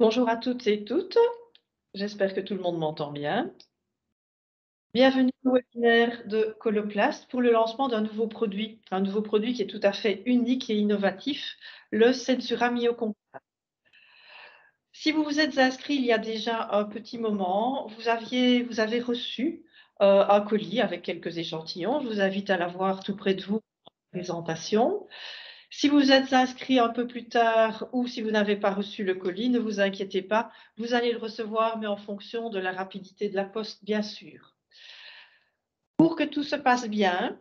Bonjour à toutes et toutes, j'espère que tout le monde m'entend bien. Bienvenue au webinaire de Coloplast pour le lancement d'un nouveau produit, qui est tout à fait unique et innovatif, le Sensura Mio. Si vous vous êtes inscrit il y a déjà un petit moment, vous avez reçu un colis avec quelques échantillons. Je vous invite à l'avoir tout près de vous en présentation. Si vous êtes inscrit un peu plus tard ou si vous n'avez pas reçu le colis, ne vous inquiétez pas, vous allez le recevoir, mais en fonction de la rapidité de la poste, bien sûr. Pour que tout se passe bien,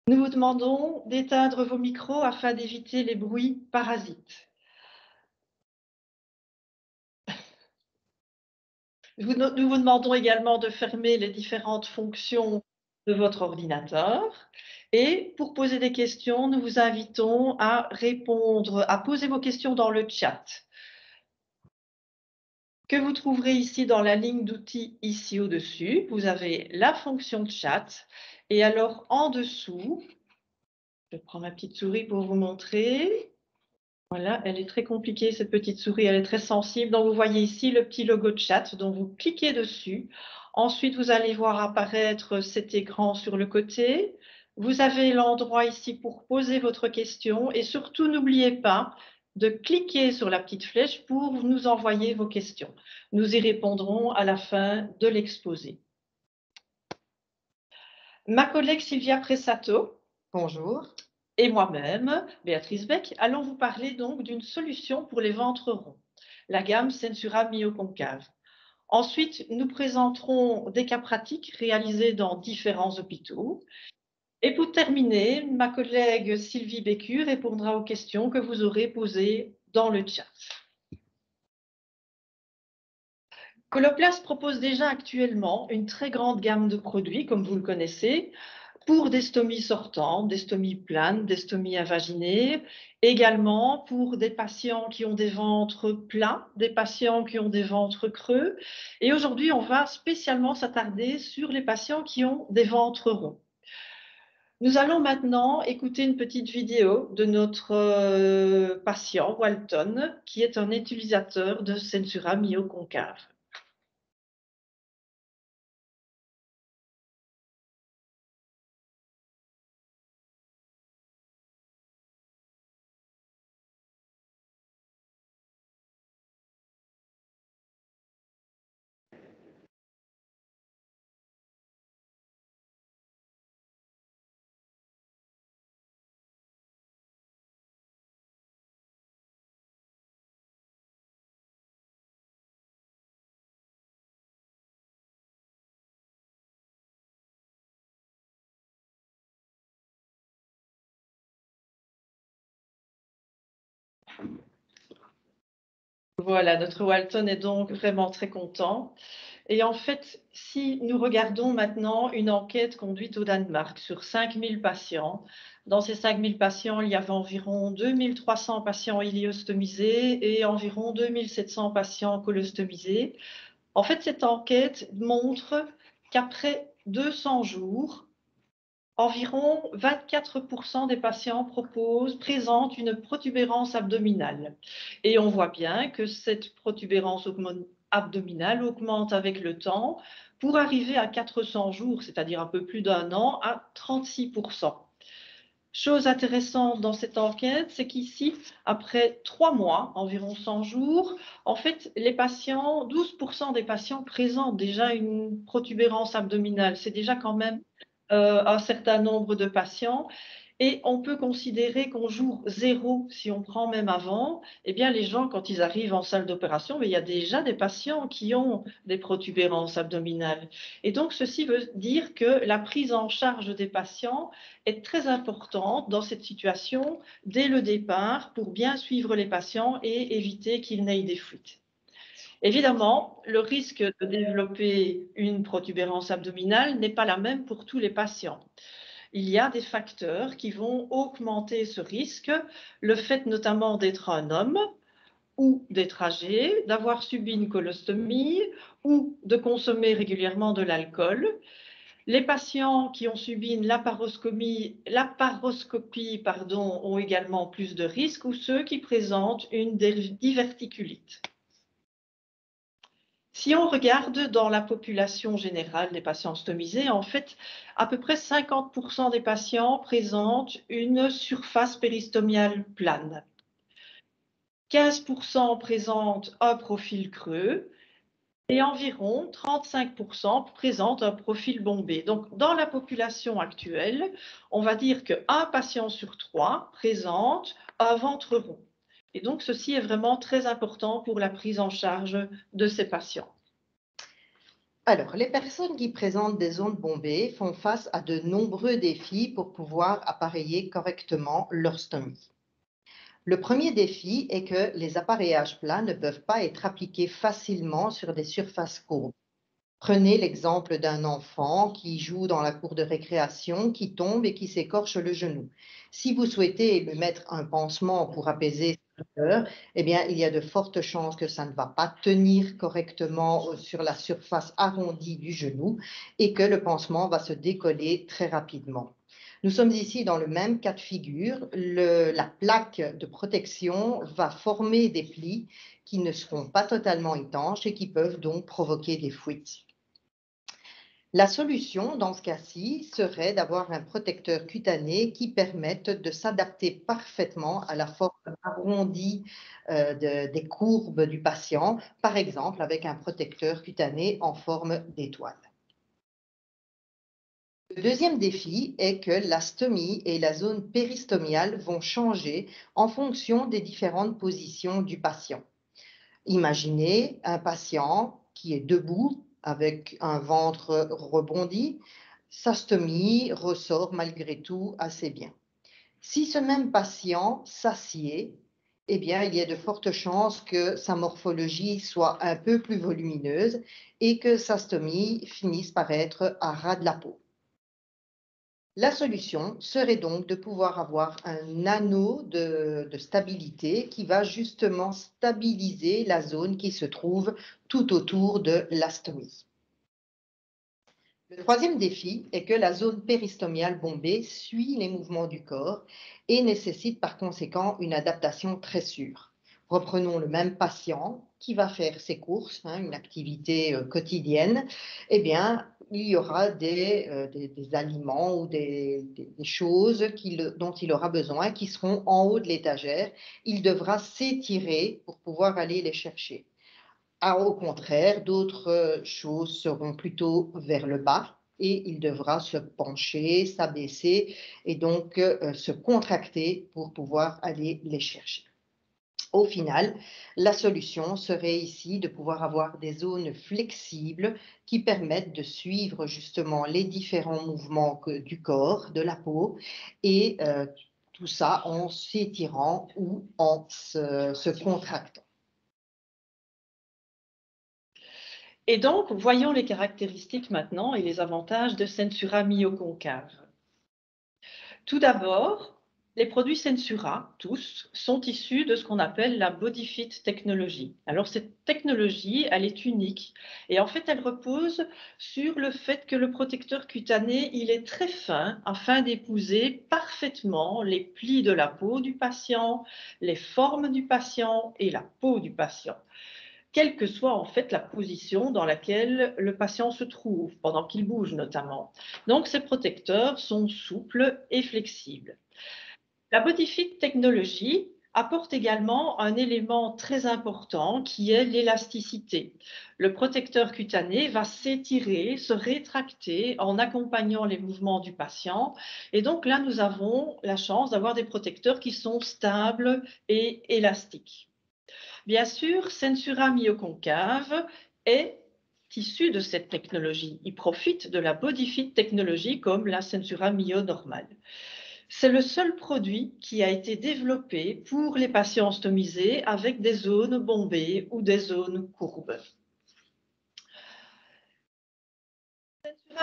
nous vous demandons d'éteindre vos micros afin d'éviter les bruits parasites. Nous vous demandons également de fermer les différentes fonctions de votre ordinateur. Et pour poser des questions, nous vous invitons à poser vos questions dans le chat, que vous trouverez ici dans la ligne d'outils ici au-dessus. Vous avez la fonction chat et alors en dessous, je prends ma petite souris pour vous montrer. Voilà, elle est très compliquée cette petite souris, elle est très sensible. Donc vous voyez ici le petit logo de chat, donc vous cliquez dessus. Ensuite, vous allez voir apparaître cet écran sur le côté. Vous avez l'endroit ici pour poser votre question et surtout n'oubliez pas de cliquer sur la petite flèche pour nous envoyer vos questions. Nous y répondrons à la fin de l'exposé. Ma collègue Sylvia Pressato, bonjour, et moi-même, Béatrice Beck, allons vous parler donc d'une solution pour les ventres ronds, la gamme Sensura Mio-Concave. Ensuite, nous présenterons des cas pratiques réalisés dans différents hôpitaux. Et pour terminer, ma collègue Sylvie Bécu répondra aux questions que vous aurez posées dans le chat. Coloplast propose déjà actuellement une très grande gamme de produits, comme vous le connaissez, pour des stomies sortantes, des stomies planes, des stomies invaginées, également pour des patients qui ont des ventres plats, des patients qui ont des ventres creux. Et aujourd'hui, on va spécialement s'attarder sur les patients qui ont des ventres ronds. Nous allons maintenant écouter une petite vidéo de notre patient, Walton, qui est un utilisateur de Sensura Mio-Concave. Voilà, notre Walton est donc vraiment très content. Et en fait, si nous regardons maintenant une enquête conduite au Danemark sur 5000 patients, dans ces 5000 patients, il y avait environ 2300 patients iliostomisés et environ 2700 patients colostomisés. En fait, cette enquête montre qu'après 200 jours, environ 24% des patients présentent une protubérance abdominale. Et on voit bien que cette protubérance abdominale augmente avec le temps pour arriver à 400 jours, c'est-à-dire un peu plus d'un an, à 36%. Chose intéressante dans cette enquête, c'est qu'ici, après 3 mois, environ 100 jours, en fait, 12% des patients présentent déjà une protubérance abdominale. C'est déjà quand même un certain nombre de patients. Et on peut considérer qu'au jour zéro, si on prend même avant, eh bien, les gens, quand ils arrivent en salle d'opération, mais il y a déjà des patients qui ont des protubérances abdominales. Et donc, ceci veut dire que la prise en charge des patients est très importante dans cette situation dès le départ pour bien suivre les patients et éviter qu'ils n'aient des fuites. Évidemment, le risque de développer une protubérance abdominale n'est pas la même pour tous les patients. Il y a des facteurs qui vont augmenter ce risque, le fait notamment d'être un homme ou d'être âgé, d'avoir subi une colostomie ou de consommer régulièrement de l'alcool. Les patients qui ont subi une laparoscopie, ont également plus de risques ou ceux qui présentent une diverticulite. Si on regarde dans la population générale des patients stomisés, en fait, à peu près 50% des patients présentent une surface péristomiale plane. 15% présentent un profil creux et environ 35% présentent un profil bombé. Donc, dans la population actuelle, on va dire qu'un patient sur 3 présente un ventre rond. Et donc, ceci est vraiment très important pour la prise en charge de ces patients. Alors, les personnes qui présentent des zones bombées font face à de nombreux défis pour pouvoir appareiller correctement leur stomie. Le premier défi est que les appareillages plats ne peuvent pas être appliqués facilement sur des surfaces courbes. Prenez l'exemple d'un enfant qui joue dans la cour de récréation, qui tombe et qui s'écorche le genou. Si vous souhaitez lui mettre un pansement pour apaiser sa douleur, eh bien, il y a de fortes chances que ça ne va pas tenir correctement sur la surface arrondie du genou et que le pansement va se décoller très rapidement. Nous sommes ici dans le même cas de figure. La plaque de protection va former des plis qui ne seront pas totalement étanches et qui peuvent donc provoquer des fuites. La solution dans ce cas-ci serait d'avoir un protecteur cutané qui permette de s'adapter parfaitement à la forme arrondie des courbes du patient, par exemple avec un protecteur cutané en forme d'étoile. Le deuxième défi est que la stomie et la zone péristomiale vont changer en fonction des différentes positions du patient. Imaginez un patient qui est debout avec un ventre rebondi, sa stomie ressort malgré tout assez bien. Si ce même patient s'assied, eh bien, il y a de fortes chances que sa morphologie soit un peu plus volumineuse et que sa stomie finisse par être à ras de la peau. La solution serait donc de pouvoir avoir un anneau de stabilité qui va justement stabiliser la zone qui se trouve tout autour de l'astomie. Le troisième défi est que la zone péristomiale bombée suit les mouvements du corps et nécessite par conséquent une adaptation très sûre. Reprenons le même patient qui va faire ses courses, une activité quotidienne. Eh bien, il y aura des aliments ou des choses dont il aura besoin qui seront en haut de l'étagère. Il devra s'étirer pour pouvoir aller les chercher. Au contraire, d'autres choses seront plutôt vers le bas et il devra se pencher, s'abaisser et donc se contracter pour pouvoir aller les chercher. Au final, la solution serait ici de pouvoir avoir des zones flexibles qui permettent de suivre justement les différents mouvements du corps, de la peau, et tout ça en s'étirant ou en se contractant. Et donc, voyons les caractéristiques maintenant et les avantages de Sensura myoconcave. Tout d'abord, les produits Sensura, tous, sont issus de ce qu'on appelle la BodyFit technologie. Alors, cette technologie, elle est unique et en fait, elle repose sur le fait que le protecteur cutané, il est très fin afin d'épouser parfaitement les plis de la peau du patient, les formes du patient et la peau du patient, quelle que soit en fait la position dans laquelle le patient se trouve, pendant qu'il bouge notamment. Donc ces protecteurs sont souples et flexibles. La BodyFit technologie apporte également un élément très important qui est l'élasticité. Le protecteur cutané va s'étirer, se rétracter en accompagnant les mouvements du patient. Et donc là, nous avons la chance d'avoir des protecteurs qui sont stables et élastiques. Bien sûr, Sensura myoconcave est issu de cette technologie. Il profite de la BodyFit technologie comme la Sensura myo normale. C'est le seul produit qui a été développé pour les patients stomisés avec des zones bombées ou des zones courbes.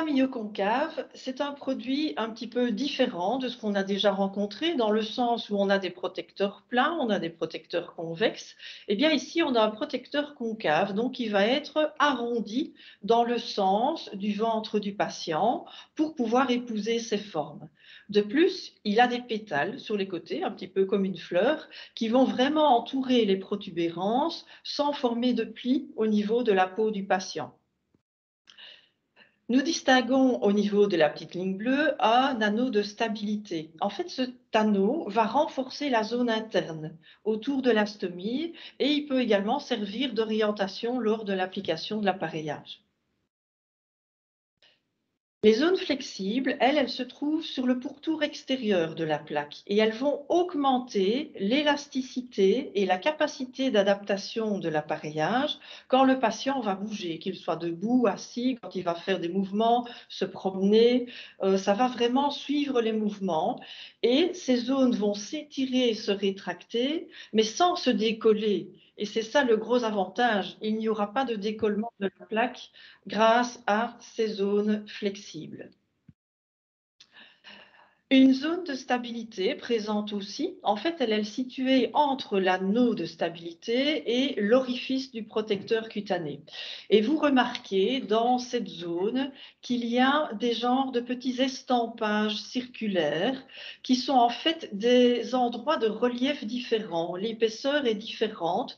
Myoconcave, c'est un produit un petit peu différent de ce qu'on a déjà rencontré, dans le sens où on a des protecteurs plats, on a des protecteurs convexes. Eh bien, ici, on a un protecteur concave, donc qui va être arrondi dans le sens du ventre du patient pour pouvoir épouser ses formes. De plus, il a des pétales sur les côtés, un petit peu comme une fleur, qui vont vraiment entourer les protubérances sans former de plis au niveau de la peau du patient. Nous distinguons au niveau de la petite ligne bleue un anneau de stabilité. En fait, cet anneau va renforcer la zone interne autour de la stomie et il peut également servir d'orientation lors de l'application de l'appareillage. Les zones flexibles, elles se trouvent sur le pourtour extérieur de la plaque et elles vont augmenter l'élasticité et la capacité d'adaptation de l'appareillage quand le patient va bouger, qu'il soit debout, assis, quand il va faire des mouvements, se promener. Ça va vraiment suivre les mouvements et ces zones vont s'étirer et se rétracter, mais sans se décoller. Et c'est ça le gros avantage. Il n'y aura pas de décollement de la plaque grâce à ces zones flexibles. Une zone de stabilité présente aussi, en fait, elle est située entre l'anneau de stabilité et l'orifice du protecteur cutané. Et vous remarquez dans cette zone qu'il y a des genres de petits estampages circulaires qui sont en fait des endroits de relief différents. L'épaisseur est différente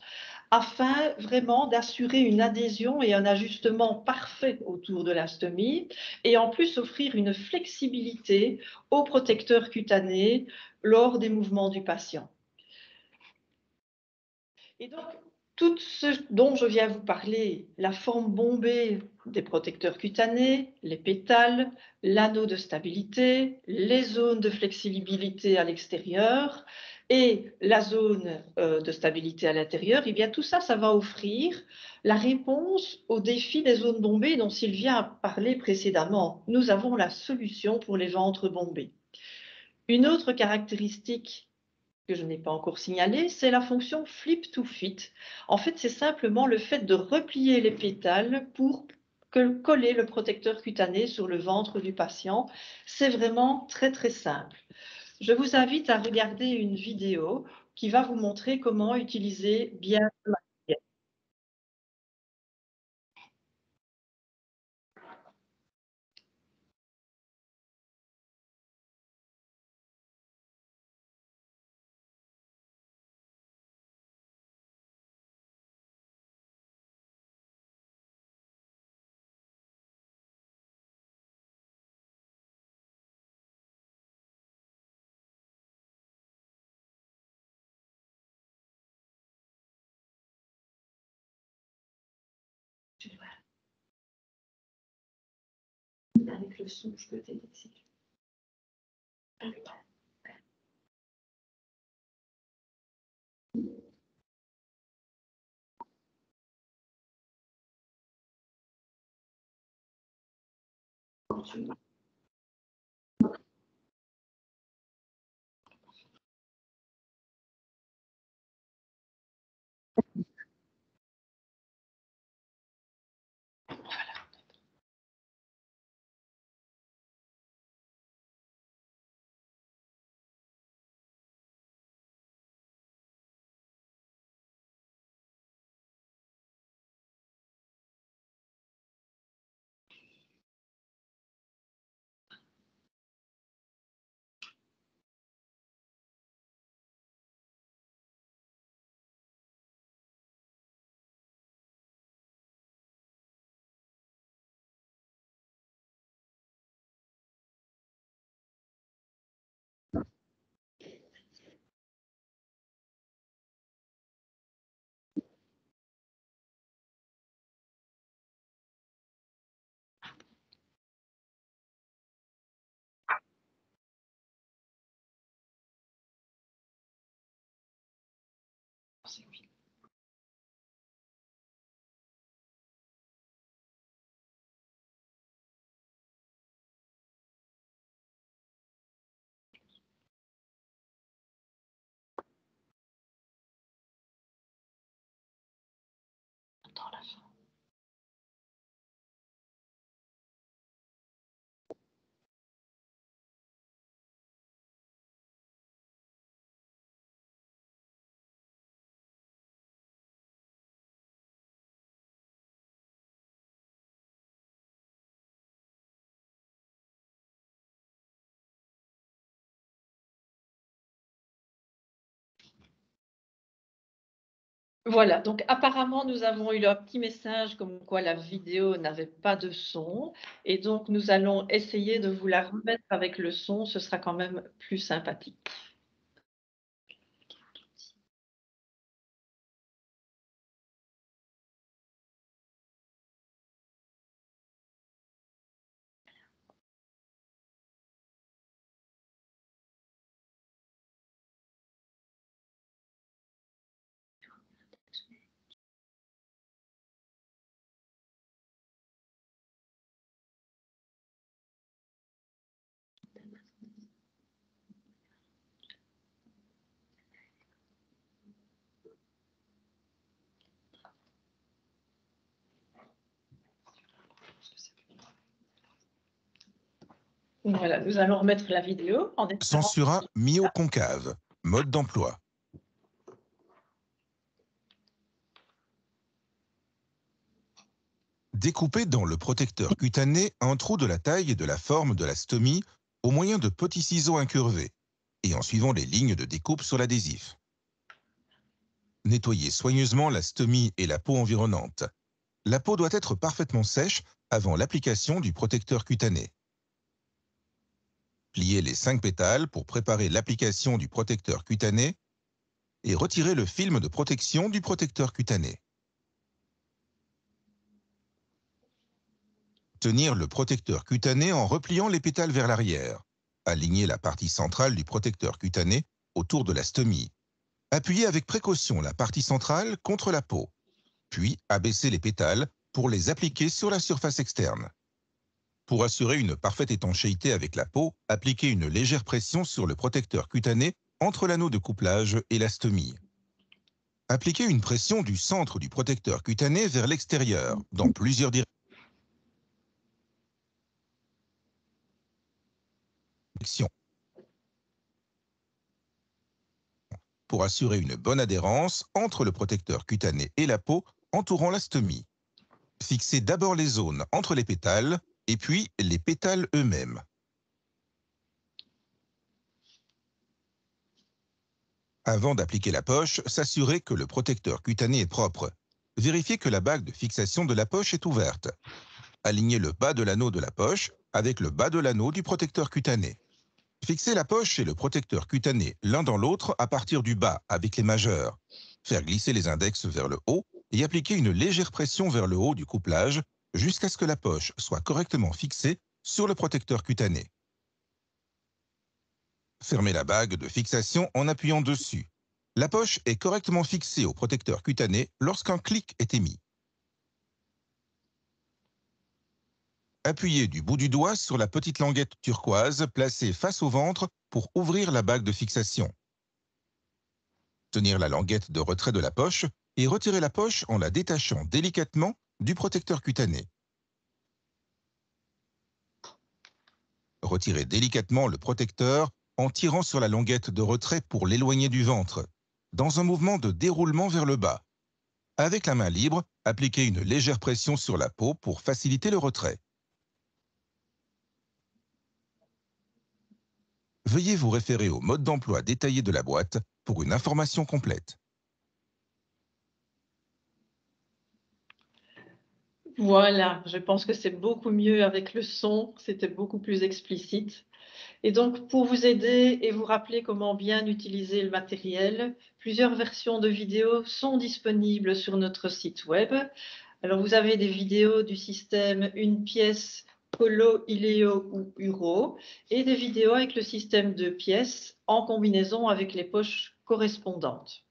afin vraiment d'assurer une adhésion et un ajustement parfait autour de la stomie et en plus offrir une flexibilité au protecteur cutané lors des mouvements du patient. Et donc, tout ce dont je viens vous parler, la forme bombée des protecteurs cutanés, les pétales, l'anneau de stabilité, les zones de flexibilité à l'extérieur et la zone de stabilité à l'intérieur, eh bien tout ça, ça va offrir la réponse au défi des zones bombées dont Sylvia a parlé précédemment. Nous avons la solution pour les ventres bombés. Une autre caractéristique que je n'ai pas encore signalée, c'est la fonction flip to fit. En fait, c'est simplement le fait de replier les pétales pour coller le protecteur cutané sur le ventre du patient. C'est vraiment très très simple. Je vous invite à regarder une vidéo qui va vous montrer comment utiliser bien le matériel. Avec le son, je peux t'aider ici. Voilà, donc apparemment, nous avons eu un petit message comme quoi la vidéo n'avait pas de son et donc nous allons essayer de vous la remettre avec le son, ce sera quand même plus sympathique. Voilà, nous allons remettre la vidéo en espérant. Censura myoconcave. Mode d'emploi. Découpez dans le protecteur cutané un trou de la taille et de la forme de la stomie au moyen de petits ciseaux incurvés et en suivant les lignes de découpe sur l'adhésif. Nettoyez soigneusement la stomie et la peau environnante. La peau doit être parfaitement sèche avant l'application du protecteur cutané. Pliez les 5 pétales pour préparer l'application du protecteur cutané et retirez le film de protection du protecteur cutané. Tenir le protecteur cutané en repliant les pétales vers l'arrière. Alignez la partie centrale du protecteur cutané autour de la stomie. Appuyez avec précaution la partie centrale contre la peau. Puis abaissez les pétales pour les appliquer sur la surface externe. Pour assurer une parfaite étanchéité avec la peau, appliquez une légère pression sur le protecteur cutané entre l'anneau de couplage et la stomie. Appliquez une pression du centre du protecteur cutané vers l'extérieur, dans plusieurs directions. Pour assurer une bonne adhérence entre le protecteur cutané et la peau entourant la stomie. Fixez d'abord les zones entre les pétales et puis les pétales eux-mêmes. Avant d'appliquer la poche, s'assurer que le protecteur cutané est propre. Vérifiez que la bague de fixation de la poche est ouverte. Alignez le bas de l'anneau de la poche avec le bas de l'anneau du protecteur cutané. Fixez la poche et le protecteur cutané l'un dans l'autre à partir du bas avec les majeurs. Faire glisser les index vers le haut et appliquer une légère pression vers le haut du couplage jusqu'à ce que la poche soit correctement fixée sur le protecteur cutané. Fermez la bague de fixation en appuyant dessus. La poche est correctement fixée au protecteur cutané lorsqu'un clic est émis. Appuyez du bout du doigt sur la petite languette turquoise placée face au ventre pour ouvrir la bague de fixation. Tenir la languette de retrait de la poche et retirer la poche en la détachant délicatement du protecteur cutané. Retirez délicatement le protecteur en tirant sur la languette de retrait pour l'éloigner du ventre, dans un mouvement de déroulement vers le bas. Avec la main libre, appliquez une légère pression sur la peau pour faciliter le retrait. Veuillez vous référer au mode d'emploi détaillé de la boîte pour une information complète. Voilà, je pense que c'est beaucoup mieux avec le son, c'était beaucoup plus explicite. Et donc, pour vous aider et vous rappeler comment bien utiliser le matériel, plusieurs versions de vidéos sont disponibles sur notre site web. Alors, vous avez des vidéos du système une pièce, Colo, Ileo ou Uro, et des vidéos avec le système deux pièces en combinaison avec les poches correspondantes.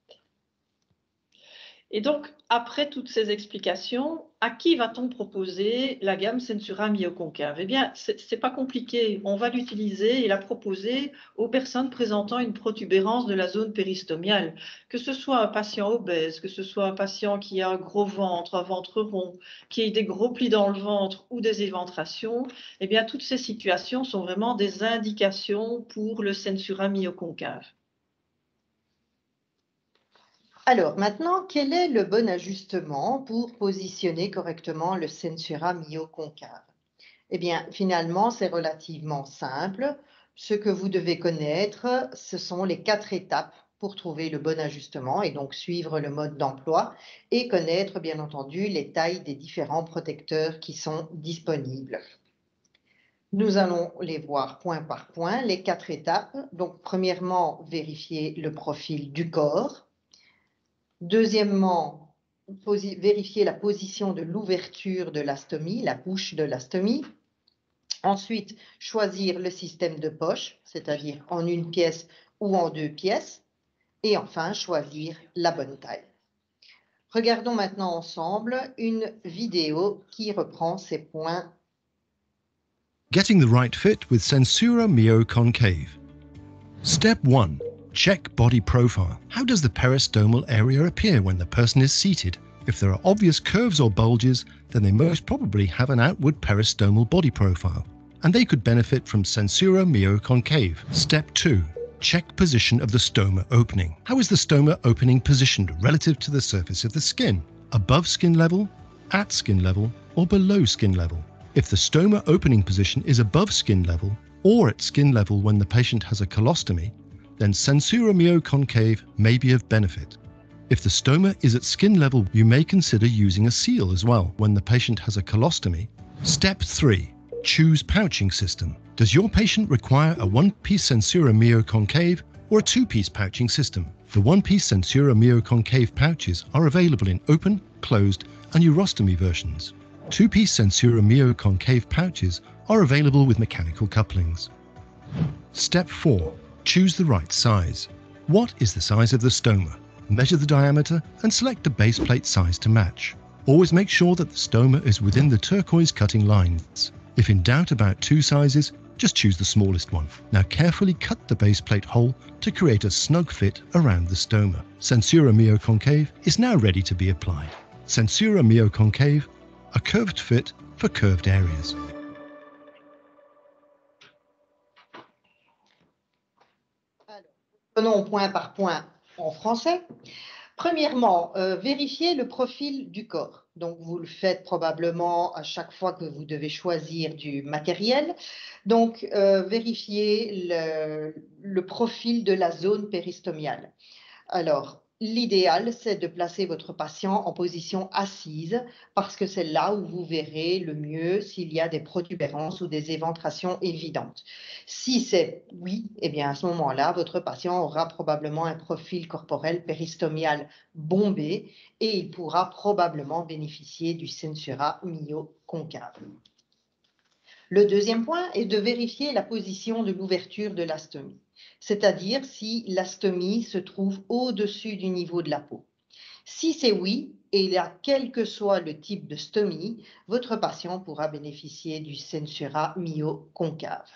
Et donc, après toutes ces explications, à qui va-t-on proposer la gamme Sensura myoconcave? Eh bien, c'est pas compliqué. On va l'utiliser et la proposer aux personnes présentant une protubérance de la zone péristomiale. Que ce soit un patient obèse, que ce soit un patient qui a un gros ventre, un ventre rond, qui ait des gros plis dans le ventre ou des éventrations, eh bien, toutes ces situations sont vraiment des indications pour le Sensura myoconcave. Alors maintenant, quel est le bon ajustement pour positionner correctement le Sensura myoconcave? Eh bien, finalement, c'est relativement simple. Ce que vous devez connaître, ce sont les 4 étapes pour trouver le bon ajustement et donc suivre le mode d'emploi et connaître bien entendu les tailles des différents protecteurs qui sont disponibles. Nous allons les voir point par point, les 4 étapes. Donc premièrement, vérifier le profil du corps. Deuxièmement, vérifier la position de l'ouverture de la stomie, la bouche de la stomie. Ensuite, choisir le système de poche, c'est-à-dire en une pièce ou en 2 pièces. Et enfin, choisir la bonne taille. Regardons maintenant ensemble une vidéo qui reprend ces points. Getting the right fit with Sensura Mio Concave. Step 1. Check body profile. How does the peristomal area appear when the person is seated? If there are obvious curves or bulges, then they most probably have an outward peristomal body profile, and they could benefit from Sensura Mio Concave. Step 2. Check position of the stoma opening. How is the stoma opening positioned relative to the surface of the skin? Above skin level, at skin level, or below skin level? If the stoma opening position is above skin level, or at skin level when the patient has a colostomy, then Sensura Mio Concave may be of benefit. If the stoma is at skin level, you may consider using a seal as well when the patient has a colostomy. Step 3. Choose pouching system. Does your patient require a one-piece Sensura Mio Concave or a two-piece pouching system? The one-piece Sensura Mio Concave pouches are available in open, closed, and urostomy versions. Two-piece Sensura Mio Concave pouches are available with mechanical couplings. Step 4. Choose the right size. What is the size of the stoma? Measure the diameter and select a base plate size to match. Always make sure that the stoma is within the turquoise cutting lines. If in doubt about 2 sizes, just choose the smallest one. Now carefully cut the base plate hole to create a snug fit around the stoma. Sensura Mio Concave is now ready to be applied. Sensura Mio Concave, a curved fit for curved areas. Prenons point par point en français. Premièrement, vérifiez le profil du corps. Donc, vous le faites probablement à chaque fois que vous devez choisir du matériel. Donc, vérifiez le profil de la zone péristomiale. Alors, l'idéal, c'est de placer votre patient en position assise parce que c'est là où vous verrez le mieux s'il y a des protubérances ou des éventrations évidentes. Si c'est oui, eh bien à ce moment-là, votre patient aura probablement un profil corporel péristomial bombé et il pourra probablement bénéficier du Sensura Mio concave. Le deuxième point est de vérifier la position de l'ouverture de la stomie, c'est-à-dire si la stomie se trouve au-dessus du niveau de la peau. Si c'est oui, et là, quel que soit le type de stomie, votre patient pourra bénéficier du Sensura Mio concave.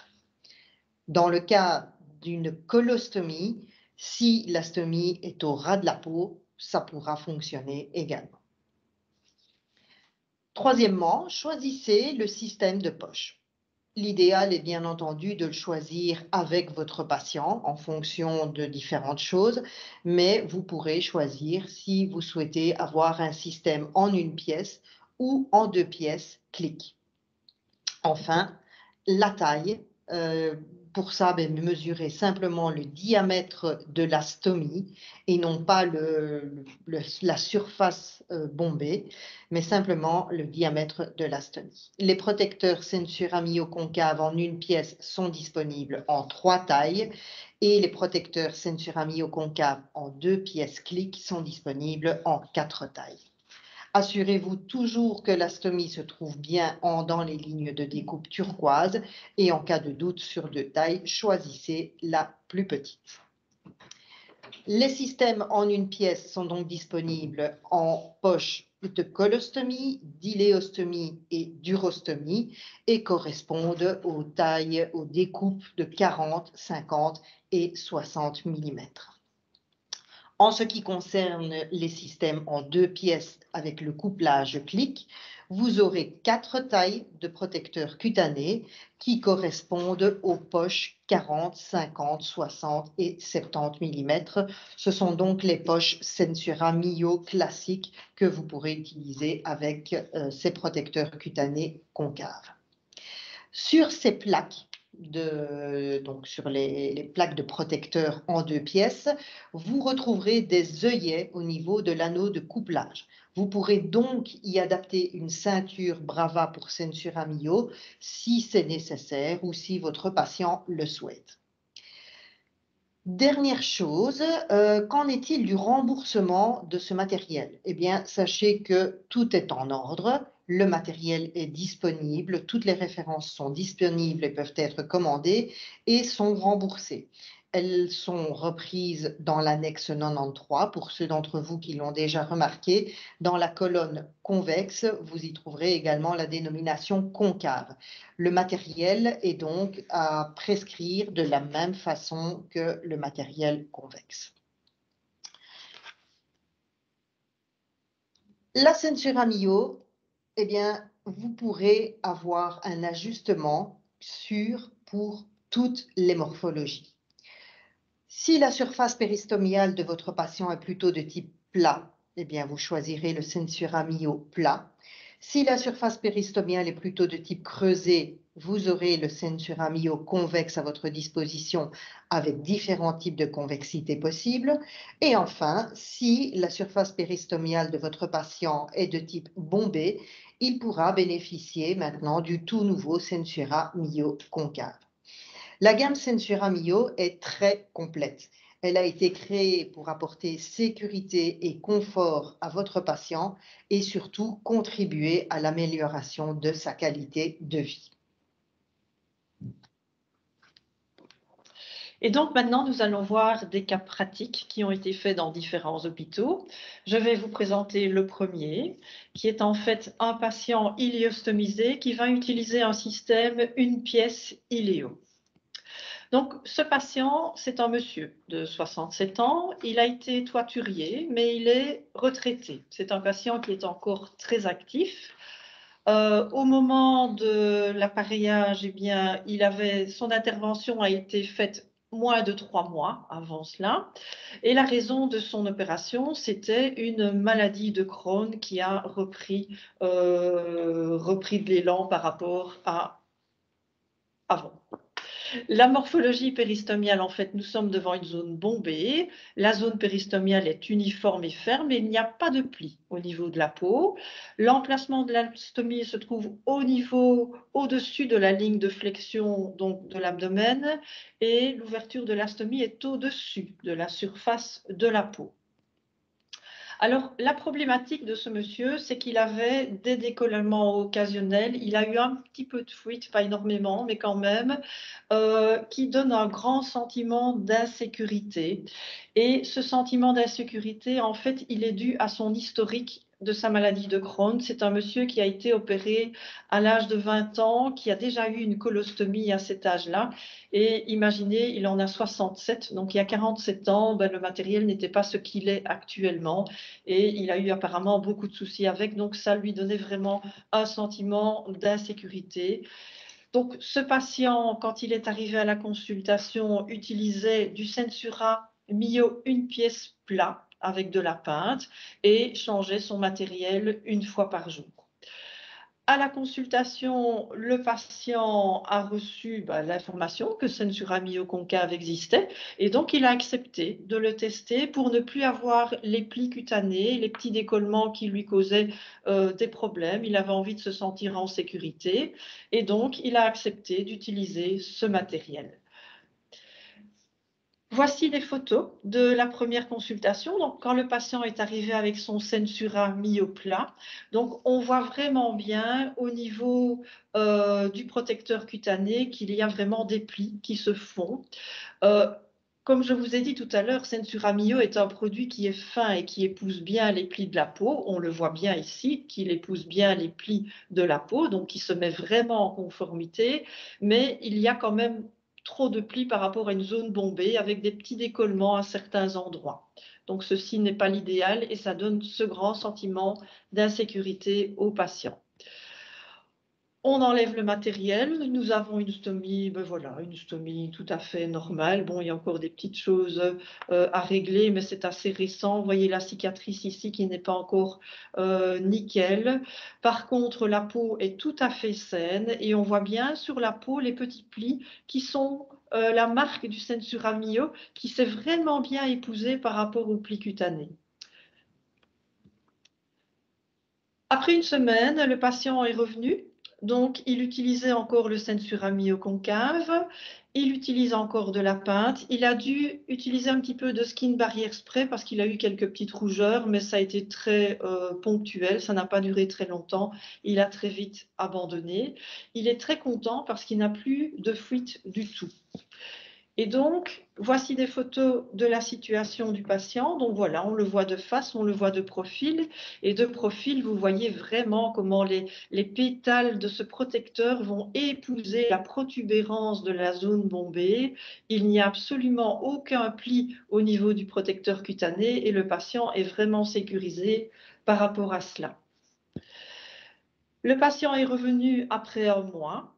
Dans le cas d'une colostomie, si la stomie est au ras de la peau, ça pourra fonctionner également. Troisièmement, choisissez le système de poche. L'idéal est bien entendu de le choisir avec votre patient en fonction de différentes choses, mais vous pourrez choisir si vous souhaitez avoir un système en une pièce ou en 2 pièces clic. Enfin, la taille. Pour ça, mesurez simplement le diamètre de la stomie et non pas la surface bombée, mais simplement le diamètre de la stomie. Les protecteurs Sensura Mio concave en une pièce sont disponibles en 3 tailles et les protecteurs Sensura Mio concave en 2 pièces clic sont disponibles en 4 tailles. Assurez-vous toujours que la stomie se trouve bien dans les lignes de découpe turquoise et en cas de doute sur 2 tailles, choisissez la plus petite. Les systèmes en une pièce sont donc disponibles en poche de colostomie, d'iléostomie et d'urostomie et correspondent aux tailles, aux découpes de 40, 50 et 60 mm. En ce qui concerne les systèmes en 2 pièces avec le couplage clic, vous aurez 4 tailles de protecteurs cutanés qui correspondent aux poches 40, 50, 60 et 70 mm. Ce sont donc les poches Sensura Mio classiques que vous pourrez utiliser avec ces protecteurs cutanés concaves. Sur ces plaques, donc sur les plaques de protecteur en 2 pièces, vous retrouverez des œillets au niveau de l'anneau de couplage. Vous pourrez donc y adapter une ceinture Brava pour Sensura Mio si c'est nécessaire ou si votre patient le souhaite. Dernière chose, qu'en est-il du remboursement de ce matériel? Eh bien, sachez que tout est en ordre, le matériel est disponible, toutes les références sont disponibles et peuvent être commandées et sont remboursées. Elles sont reprises dans l'annexe 93, pour ceux d'entre vous qui l'ont déjà remarqué. Dans la colonne convexe, vous y trouverez également la dénomination concave. Le matériel est donc à prescrire de la même façon que le matériel convexe. La Sensura Mio, eh bien, vous pourrez avoir un ajustement sûr pour toutes les morphologies. Si la surface péristomiale de votre patient est plutôt de type plat, eh bien, vous choisirez le Sensura Mio plat. Si la surface péristomiale est plutôt de type creusé, vous aurez le Sensura Mio convexe à votre disposition avec différents types de convexité possibles. Et enfin, si la surface péristomiale de votre patient est de type bombé, il pourra bénéficier maintenant du tout nouveau Sensura Mio concave. La gamme Sensura Mio est très complète. Elle a été créée pour apporter sécurité et confort à votre patient et surtout contribuer à l'amélioration de sa qualité de vie. Et donc maintenant, nous allons voir des cas pratiques qui ont été faits dans différents hôpitaux. Je vais vous présenter le premier, qui est en fait un patient iléostomisé qui va utiliser un système une pièce iléo. Donc, ce patient, c'est un monsieur de 67 ans. Il a été toiturier, mais il est retraité. C'est un patient qui est encore très actif. Au moment de l'appareillage, eh bien, son intervention a été faite moins de 3 mois avant cela. Et la raison de son opération, c'était une maladie de Crohn qui a repris de l'élan par rapport à avant. La morphologie péristomiale, en fait, nous sommes devant une zone bombée. La zone péristomiale est uniforme et ferme et il n'y a pas de pli au niveau de la peau. L'emplacement de la stomie se trouve au-dessus de la ligne de flexion donc de l'abdomen et l'ouverture de la stomie est au-dessus de la surface de la peau. Alors, la problématique de ce monsieur, c'est qu'il avait des décollements occasionnels. Il a eu un petit peu de fuite, pas énormément, mais quand même, qui donne un grand sentiment d'insécurité. Et ce sentiment d'insécurité, en fait, il est dû à son historique de sa maladie de Crohn. C'est un monsieur qui a été opéré à l'âge de 20 ans, qui a déjà eu une colostomie à cet âge-là. Et imaginez, il en a 67, donc il y a 47 ans, le matériel n'était pas ce qu'il est actuellement. Et il a eu apparemment beaucoup de soucis avec, donc ça lui donnait vraiment un sentiment d'insécurité. Donc ce patient, quand il est arrivé à la consultation, utilisait du Sensura Mio une pièce plat avec de la pinte et changeait son matériel une fois par jour. À la consultation, le patient a reçu l'information que Sensura Mio concave existait et donc il a accepté de le tester pour ne plus avoir les plis cutanés, les petits décollements qui lui causaient des problèmes. Il avait envie de se sentir en sécurité et donc il a accepté d'utiliser ce matériel. Voici les photos de la première consultation. Donc, quand le patient est arrivé avec son Sensura Mio plat, donc on voit vraiment bien au niveau du protecteur cutané qu'il y a vraiment des plis qui se font. Comme je vous ai dit tout à l'heure, Sensura Mio est un produit qui est fin et qui épouse bien les plis de la peau. On le voit bien ici, qu'il épouse bien les plis de la peau, donc qui se met vraiment en conformité. Mais il y a quand même trop de plis par rapport à une zone bombée avec des petits décollements à certains endroits. Donc ceci n'est pas l'idéal et ça donne ce grand sentiment d'insécurité aux patients. On enlève le matériel, nous avons une stomie, ben voilà, une stomie tout à fait normale. Bon, il y a encore des petites choses à régler, mais c'est assez récent. Vous voyez la cicatrice ici qui n'est pas encore nickel. Par contre, la peau est tout à fait saine et on voit bien sur la peau les petits plis qui sont la marque du Sensura Mio qui s'est vraiment bien épousé par rapport aux plis cutanés. Après une semaine, le patient est revenu. Donc, il utilisait encore le Sensura Mio concave, il utilise encore de la pinte. Il a dû utiliser un petit peu de Skin Barrier Spray parce qu'il a eu quelques petites rougeurs, mais ça a été très ponctuel, ça n'a pas duré très longtemps. Il a très vite abandonné. Il est très content parce qu'il n'a plus de fuite du tout. Et donc, voici des photos de la situation du patient. Donc voilà, on le voit de face, on le voit de profil. Et de profil, vous voyez vraiment comment les pétales de ce protecteur vont épouser la protubérance de la zone bombée. Il n'y a absolument aucun pli au niveau du protecteur cutané et le patient est vraiment sécurisé par rapport à cela. Le patient est revenu après un mois.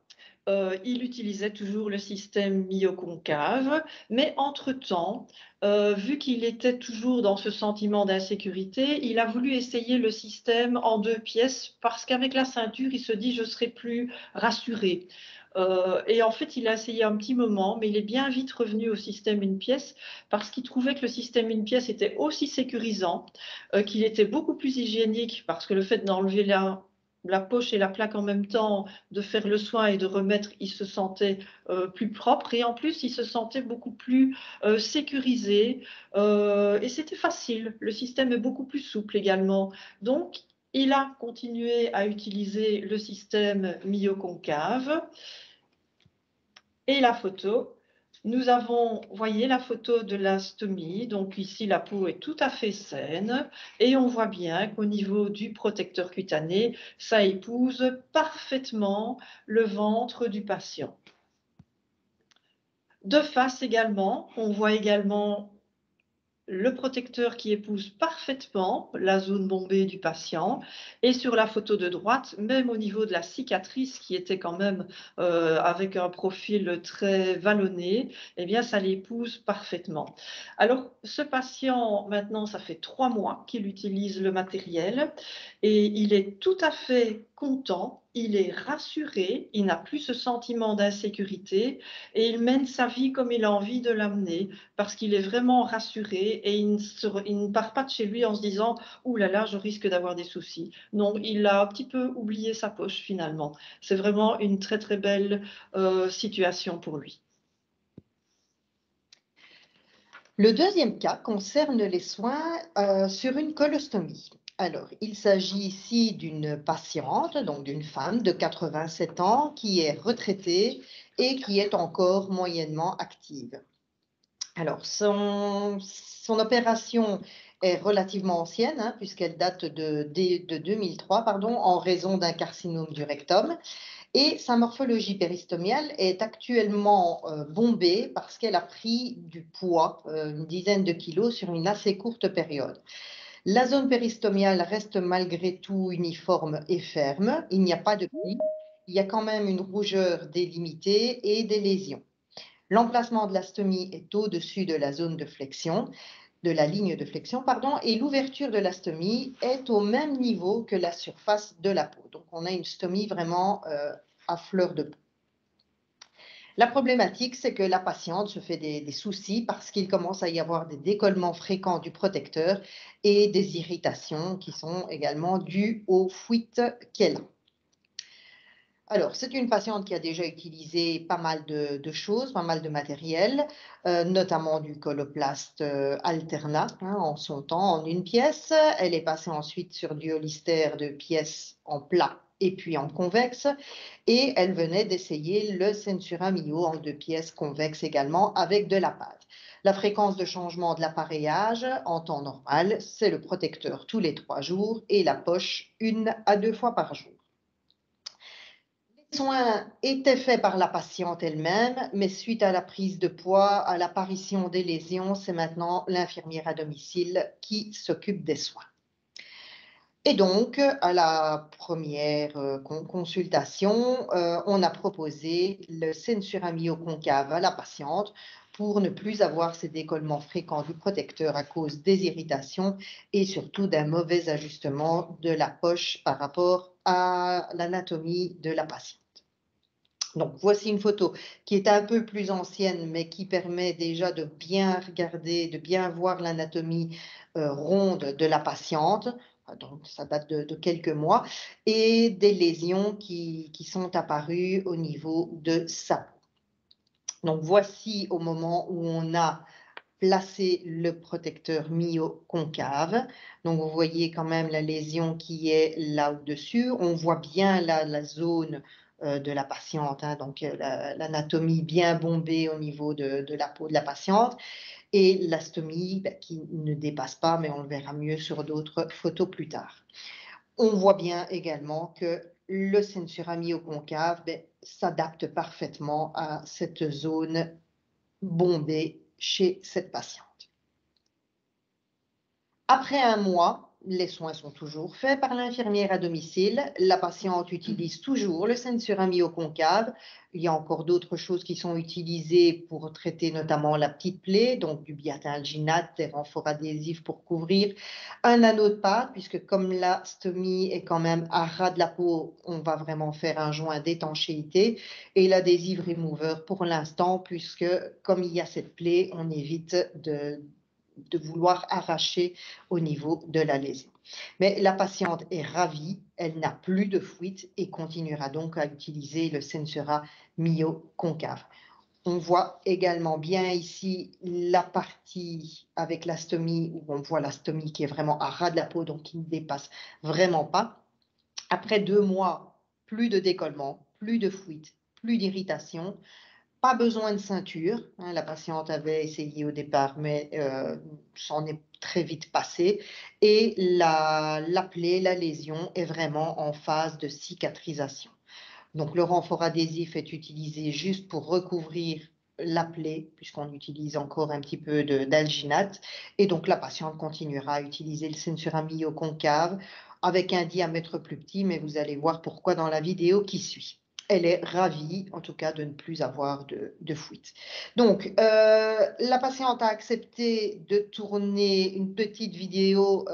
Il utilisait toujours le système myoconcave, mais entre-temps, vu qu'il était toujours dans ce sentiment d'insécurité, il a voulu essayer le système en 2 pièces parce qu'avec la ceinture, il se dit je serai plus rassuré. Et en fait, il a essayé un petit moment, mais il est bien vite revenu au système une pièce parce qu'il trouvait que le système une pièce était aussi sécurisant, qu'il était beaucoup plus hygiénique parce que le fait d'enlever la poche et la plaque en même temps, de faire le soin et de remettre, il se sentait plus propre et en plus, il se sentait beaucoup plus sécurisé et c'était facile. Le système est beaucoup plus souple également. Donc, il a continué à utiliser le système myoconcave et la photo. Nous avons, voyez la photo de la stomie, donc ici la peau est tout à fait saine et on voit bien qu'au niveau du protecteur cutané, ça épouse parfaitement le ventre du patient. De face également, on voit également le protecteur qui épouse parfaitement la zone bombée du patient. Et sur la photo de droite, même au niveau de la cicatrice qui était quand même avec un profil très vallonné, eh bien, ça l'épouse parfaitement. Alors, ce patient, maintenant, ça fait 3 mois qu'il utilise le matériel et il est tout à fait content, il est rassuré, il n'a plus ce sentiment d'insécurité et il mène sa vie comme il a envie de l'amener parce qu'il est vraiment rassuré et il ne part pas de chez lui en se disant « Ouh là là, je risque d'avoir des soucis ». Non, il a un petit peu oublié sa poche finalement. C'est vraiment une très très belle situation pour lui. Le deuxième cas concerne les soins sur une colostomie. Alors, il s'agit ici d'une patiente, donc d'une femme de 87 ans qui est retraitée et qui est encore moyennement active. Alors, son opération est relativement ancienne, hein, puisqu'elle date de 2003, en raison d'un carcinome du rectum. Et sa morphologie péristomiale est actuellement bombée parce qu'elle a pris du poids, une dizaine de kilos, sur une assez courte période. La zone péristomiale reste malgré tout uniforme et ferme. Il n'y a pas de plis. Il y a quand même une rougeur délimitée et des lésions. L'emplacement de la stomie est au-dessus de la zone de flexion, de la ligne de flexion, et l'ouverture de la stomie est au même niveau que la surface de la peau. Donc, on a une stomie vraiment à fleur de peau. La problématique, c'est que la patiente se fait des soucis parce qu'il commence à y avoir des décollements fréquents du protecteur et des irritations qui sont également dues aux fuites qu'elle a. Alors, c'est une patiente qui a déjà utilisé pas mal de choses, pas mal de matériel, notamment du Coloplast Alterna en son temps, en une pièce. Elle est passée ensuite sur du Hollister de pièces en plat et puis en convexe. Et elle venait d'essayer le Sensura Mio en 2 pièces convexes également avec de la pâte. La fréquence de changement de l'appareillage en temps normal, c'est le protecteur tous les 3 jours et la poche 1 à 2 fois par jour. Les soins étaient faits par la patiente elle-même, mais suite à la prise de poids, à l'apparition des lésions, c'est maintenant l'infirmière à domicile qui s'occupe des soins. Et donc, à la première consultation, on a proposé le sensuramio-concave à la patiente pour ne plus avoir ces décollements fréquents du protecteur à cause des irritations et surtout d'un mauvais ajustement de la poche par rapport à l'anatomie de la patiente. Donc, voici une photo qui est un peu plus ancienne, mais qui permet déjà de bien regarder, de bien voir l'anatomie ronde de la patiente. Donc, ça date de quelques mois, et des lésions qui sont apparues au niveau de sa peau. Donc, voici au moment où on a placé le protecteur myo-concave. Donc, vous voyez quand même la lésion qui est là au-dessus. On voit bien la zone de la patiente, hein, donc l'anatomie bien bombée au niveau de la peau de la patiente et l'astomie qui ne dépasse pas, mais on le verra mieux sur d'autres photos plus tard. On voit bien également que le sensura myo-concave s'adapte parfaitement à cette zone bombée chez cette patiente. Après un mois, les soins sont toujours faits par l'infirmière à domicile. La patiente utilise toujours le sensura myo-concave. Il y a encore d'autres choses qui sont utilisées pour traiter notamment la petite plaie, donc du biatalginate, des renforts adhésifs pour couvrir, un anneau de pâte, puisque comme la stomie est quand même à ras de la peau, on va vraiment faire un joint d'étanchéité, et l'adhésif remover pour l'instant, puisque comme il y a cette plaie, on évite de vouloir arracher au niveau de la lésion. Mais la patiente est ravie, elle n'a plus de fuite et continuera donc à utiliser le sensura myo-concave. On voit également bien ici la partie avec l'astomie, où on voit l'astomie qui est vraiment à ras de la peau, donc qui ne dépasse vraiment pas. Après 2 mois, plus de décollement, plus de fuite, plus d'irritation. Pas besoin de ceinture, hein, la patiente avait essayé au départ, mais s'en est très vite passé. Et la plaie, la lésion est vraiment en phase de cicatrisation. Donc le renfort adhésif est utilisé juste pour recouvrir la plaie, puisqu'on utilise encore un petit peu d'alginate. Et donc la patiente continuera à utiliser le sensura myo-concave avec un diamètre plus petit, mais vous allez voir pourquoi dans la vidéo qui suit. Elle est ravie, en tout cas, de ne plus avoir de fuite. Donc, la patiente a accepté de tourner une petite vidéo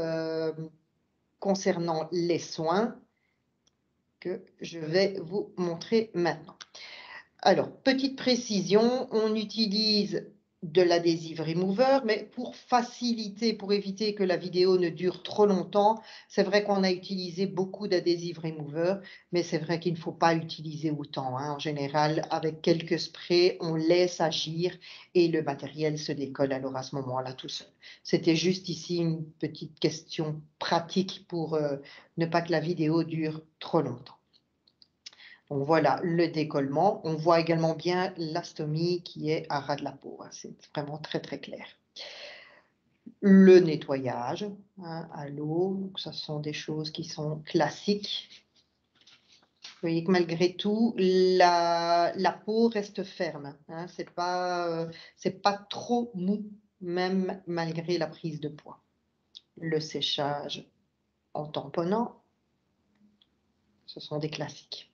concernant les soins que je vais vous montrer maintenant. Alors, petite précision, on utilise de l'adhésif remover, mais pour faciliter, pour éviter que la vidéo ne dure trop longtemps, c'est vrai qu'on a utilisé beaucoup d'adhésif remover, mais c'est vrai qu'il ne faut pas utiliser autant, hein. En général, avec quelques sprays, on laisse agir et le matériel se décolle alors à ce moment-là tout seul. C'était juste ici une petite question pratique pour ne pas que la vidéo dure trop longtemps. Donc voilà le décollement. On voit également bien l'astomie qui est à ras de la peau, hein. C'est vraiment très très clair. Le nettoyage, hein, à l'eau, ce sont des choses qui sont classiques. Vous voyez que malgré tout, la peau reste ferme, hein. C'est pas trop mou, même malgré la prise de poids. Le séchage en tamponnant, ce sont des classiques.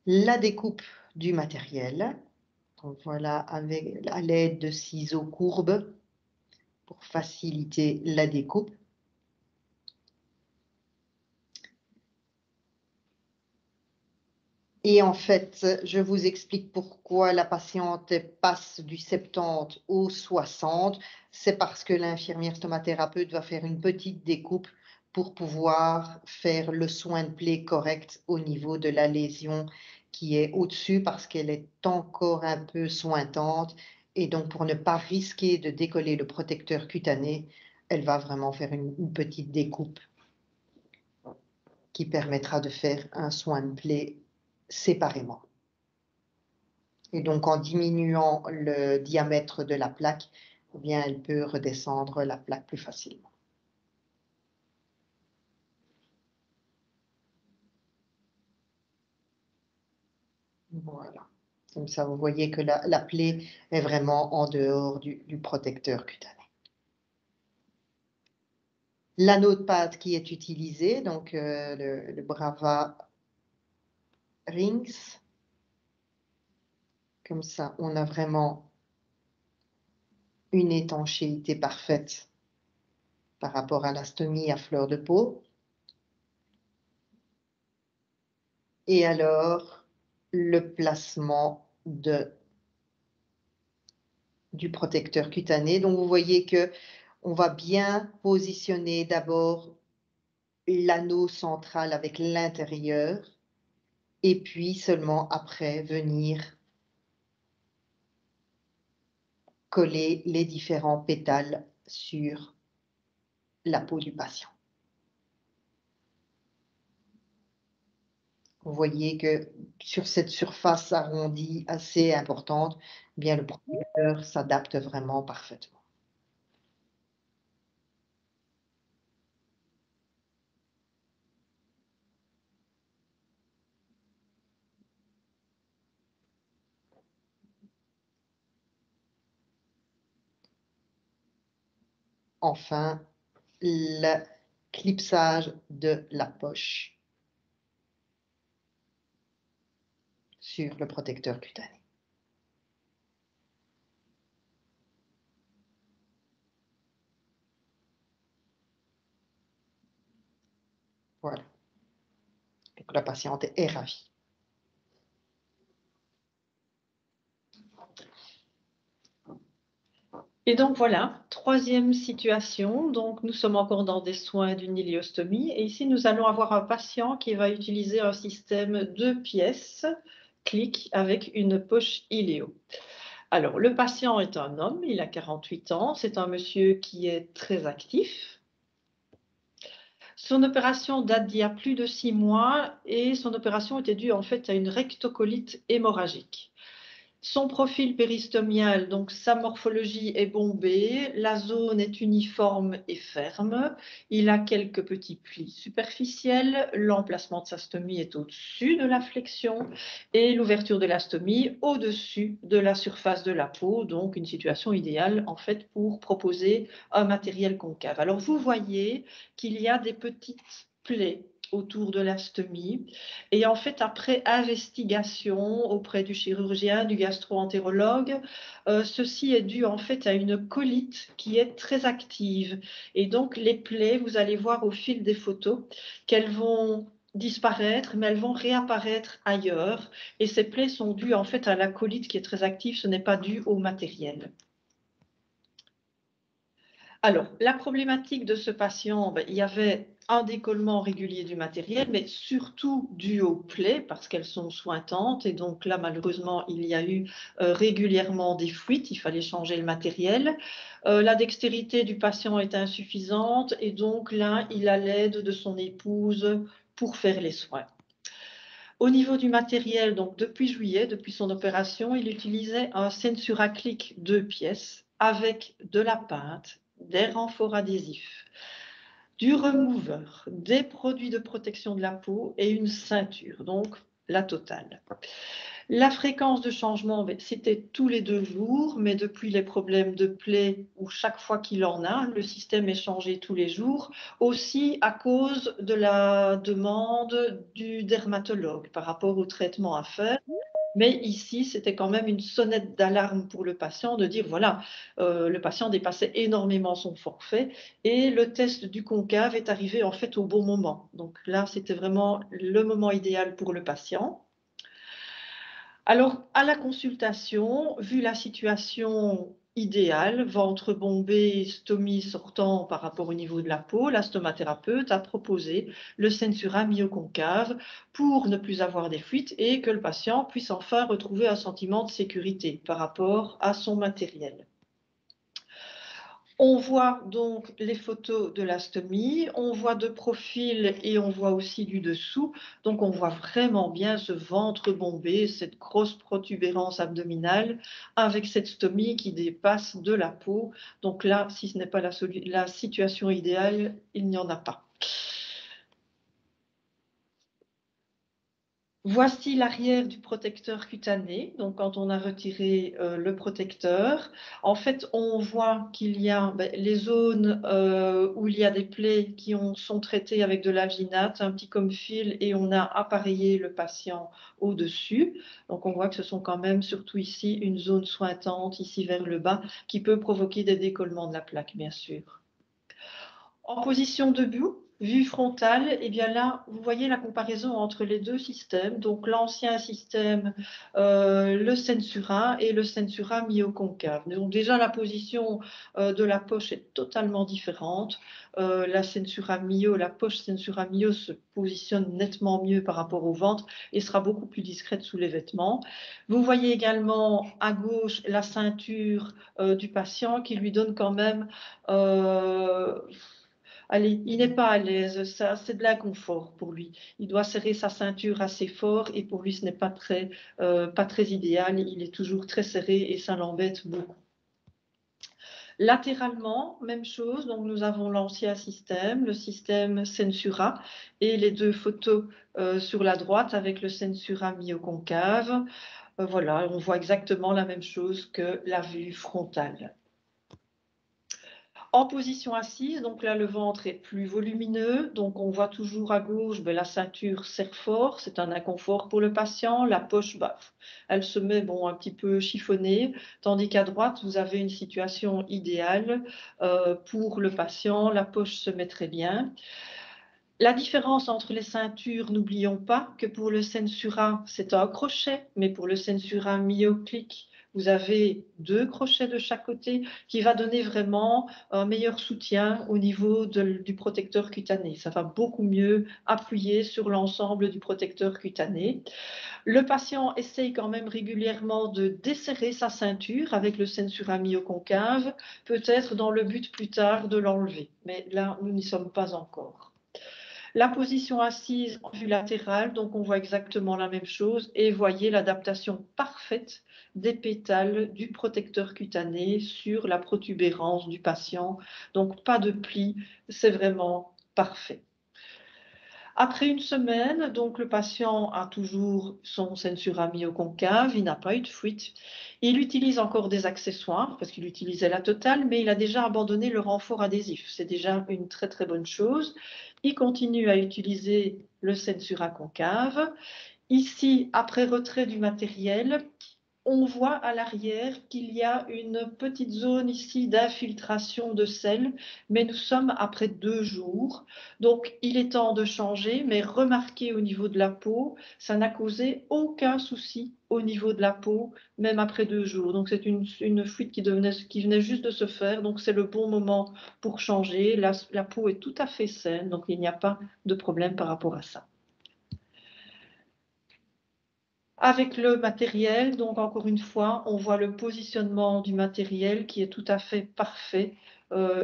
La découpe du matériel. Donc voilà, à l'aide de ciseaux courbes pour faciliter la découpe. Et en fait, je vous explique pourquoi la patiente passe du 70 au 60. C'est parce que l'infirmière stomathérapeute va faire une petite découpe pour pouvoir faire le soin de plaie correct au niveau de la lésion qui est au-dessus parce qu'elle est encore un peu sointante. Et donc, pour ne pas risquer de décoller le protecteur cutané, elle va vraiment faire une petite découpe qui permettra de faire un soin de plaie séparément. Et donc, en diminuant le diamètre de la plaque, eh bien, elle peut redescendre la plaque plus facilement. Voilà. Comme ça, vous voyez que la plaie est vraiment en dehors du protecteur cutané. L'anneau de pâte qui est utilisé, donc le Brava Rings. Comme ça, on a vraiment une étanchéité parfaite par rapport à la stomie à fleur de peau. Et alors, le placement du protecteur cutané. Donc, vous voyez que on va bien positionner d'abord l'anneau central avec l'intérieur et puis seulement après venir coller les différents pétales sur la peau du patient. Vous voyez que sur cette surface arrondie assez importante, bien le protecteur s'adapte vraiment parfaitement. Enfin, le clipsage de la poche sur le protecteur cutané. Voilà. Donc, la patiente est ravie. Et donc voilà, troisième situation. Donc nous sommes encore dans des soins d'une iléostomie. Et ici, nous allons avoir un patient qui va utiliser un système 2 pièces, clic, avec une poche iléo. Alors, le patient est un homme, il a 48 ans. C'est un monsieur qui est très actif. Son opération date d'il y a plus de 6 mois et son opération était due en fait à une rectocolite hémorragique. Son profil péristomial, donc sa morphologie est bombée, la zone est uniforme et ferme, il a quelques petits plis superficiels, l'emplacement de sa stomie est au-dessus de la flexion et l'ouverture de la stomie au-dessus de la surface de la peau, donc une situation idéale en fait pour proposer un matériel concave. Alors vous voyez qu'il y a des petites plaies autour de la stomie. Et en fait, après investigation auprès du chirurgien, du gastro-entérologue, ceci est dû en fait à une colite qui est très active. Et donc, les plaies, vous allez voir au fil des photos qu'elles vont disparaître, mais elles vont réapparaître ailleurs. Et ces plaies sont dues en fait à la colite qui est très active, ce n'est pas dû au matériel. Alors, la problématique de ce patient, il y avait un décollement régulier du matériel, mais surtout dû aux plaies, parce qu'elles sont sointantes. Et donc là, malheureusement, il y a eu régulièrement des fuites, il fallait changer le matériel. La dextérité du patient est insuffisante, et donc là, il a l'aide de son épouse pour faire les soins. Au niveau du matériel, donc depuis juillet, depuis son opération, il utilisait un Sensura Click 2 pièces avec de la pinte, des renforts adhésifs, du remover, des produits de protection de la peau et une ceinture, donc la totale. La fréquence de changement, c'était tous les 2 jours, mais depuis les problèmes de plaies, où chaque fois qu'il en a, le système est changé tous les jours, aussi à cause de la demande du dermatologue par rapport au traitement à faire. Mais ici, c'était quand même une sonnette d'alarme pour le patient de dire, voilà, le patient dépassait énormément son forfait et le test du concave est arrivé en fait au bon moment. Donc là, c'était vraiment le moment idéal pour le patient. Alors, à la consultation, vu la situation idéale, ventre bombé, stomie sortant par rapport au niveau de la peau, la stomathérapeute a proposé le Sensura myoconcave pour ne plus avoir des fuites et que le patient puisse enfin retrouver un sentiment de sécurité par rapport à son matériel. On voit donc les photos de la stomie, on voit de profil et on voit aussi du dessous. Donc on voit vraiment bien ce ventre bombé, cette grosse protubérance abdominale avec cette stomie qui dépasse de la peau. Donc là, si ce n'est pas la situation idéale, il n'y en a pas. Voici l'arrière du protecteur cutané. Donc, quand on a retiré le protecteur, en fait, on voit qu'il y a les zones où il y a des plaies qui sont traitées avec de l'alginate, un petit comfil, et on a appareillé le patient au-dessus. Donc, on voit que ce sont quand même, surtout ici, une zone sointante, ici vers le bas, qui peut provoquer des décollements de la plaque, bien sûr. En position debout, vue frontale, et bien là, vous voyez la comparaison entre les deux systèmes. Donc l'ancien système, le Sensura et le Sensura myoconcave. Donc déjà la position de la poche est totalement différente. La Sensura myo, la poche Sensura myo se positionne nettement mieux par rapport au ventre et sera beaucoup plus discrète sous les vêtements. Vous voyez également à gauche la ceinture du patient qui lui donne quand même allez, il n'est pas à l'aise, ça, c'est de l'inconfort pour lui. Il doit serrer sa ceinture assez fort et pour lui, ce n'est pas très idéal. Il est toujours très serré et ça l'embête beaucoup. Latéralement, même chose, donc nous avons l'ancien système, le système Sensura et les deux photos sur la droite avec le Sensura myoconcave. Voilà, on voit exactement la même chose que la vue frontale. En position assise, donc là le ventre est plus volumineux, donc on voit toujours à gauche, la ceinture serre fort, c'est un inconfort pour le patient, la poche, elle se met un petit peu chiffonnée, tandis qu'à droite vous avez une situation idéale pour le patient, la poche se met très bien. La différence entre les ceintures, n'oublions pas que pour le Sensura, c'est un crochet, mais pour le Sensura MyoClick, vous avez 2 crochets de chaque côté qui va donner vraiment un meilleur soutien au niveau du protecteur cutané. Ça va beaucoup mieux appuyer sur l'ensemble du protecteur cutané. Le patient essaye quand même régulièrement de desserrer sa ceinture avec le Sensura myoconcave, peut-être dans le but plus tard de l'enlever. Mais là, nous n'y sommes pas encore. La position assise en vue latérale, donc on voit exactement la même chose et voyez l'adaptation parfaite des pétales du protecteur cutané sur la protubérance du patient. Donc pas de pli, c'est vraiment parfait. Après une semaine, donc le patient a toujours son Sensura myoconcave, il n'a pas eu de fuite. Il utilise encore des accessoires parce qu'il utilisait la totale, mais il a déjà abandonné le renfort adhésif. C'est déjà une très très bonne chose. Il continue à utiliser le Sensura concave. Ici, après retrait du matériel, on voit à l'arrière qu'il y a une petite zone ici d'infiltration de sel, mais nous sommes après 2 jours. Donc, il est temps de changer, mais remarquez au niveau de la peau, ça n'a causé aucun souci au niveau de la peau, même après 2 jours. Donc, c'est une fuite qui venait juste de se faire, donc c'est le bon moment pour changer. La peau est tout à fait saine, donc il n'y a pas de problème par rapport à ça. Avec le matériel, donc encore une fois, on voit le positionnement du matériel qui est tout à fait parfait,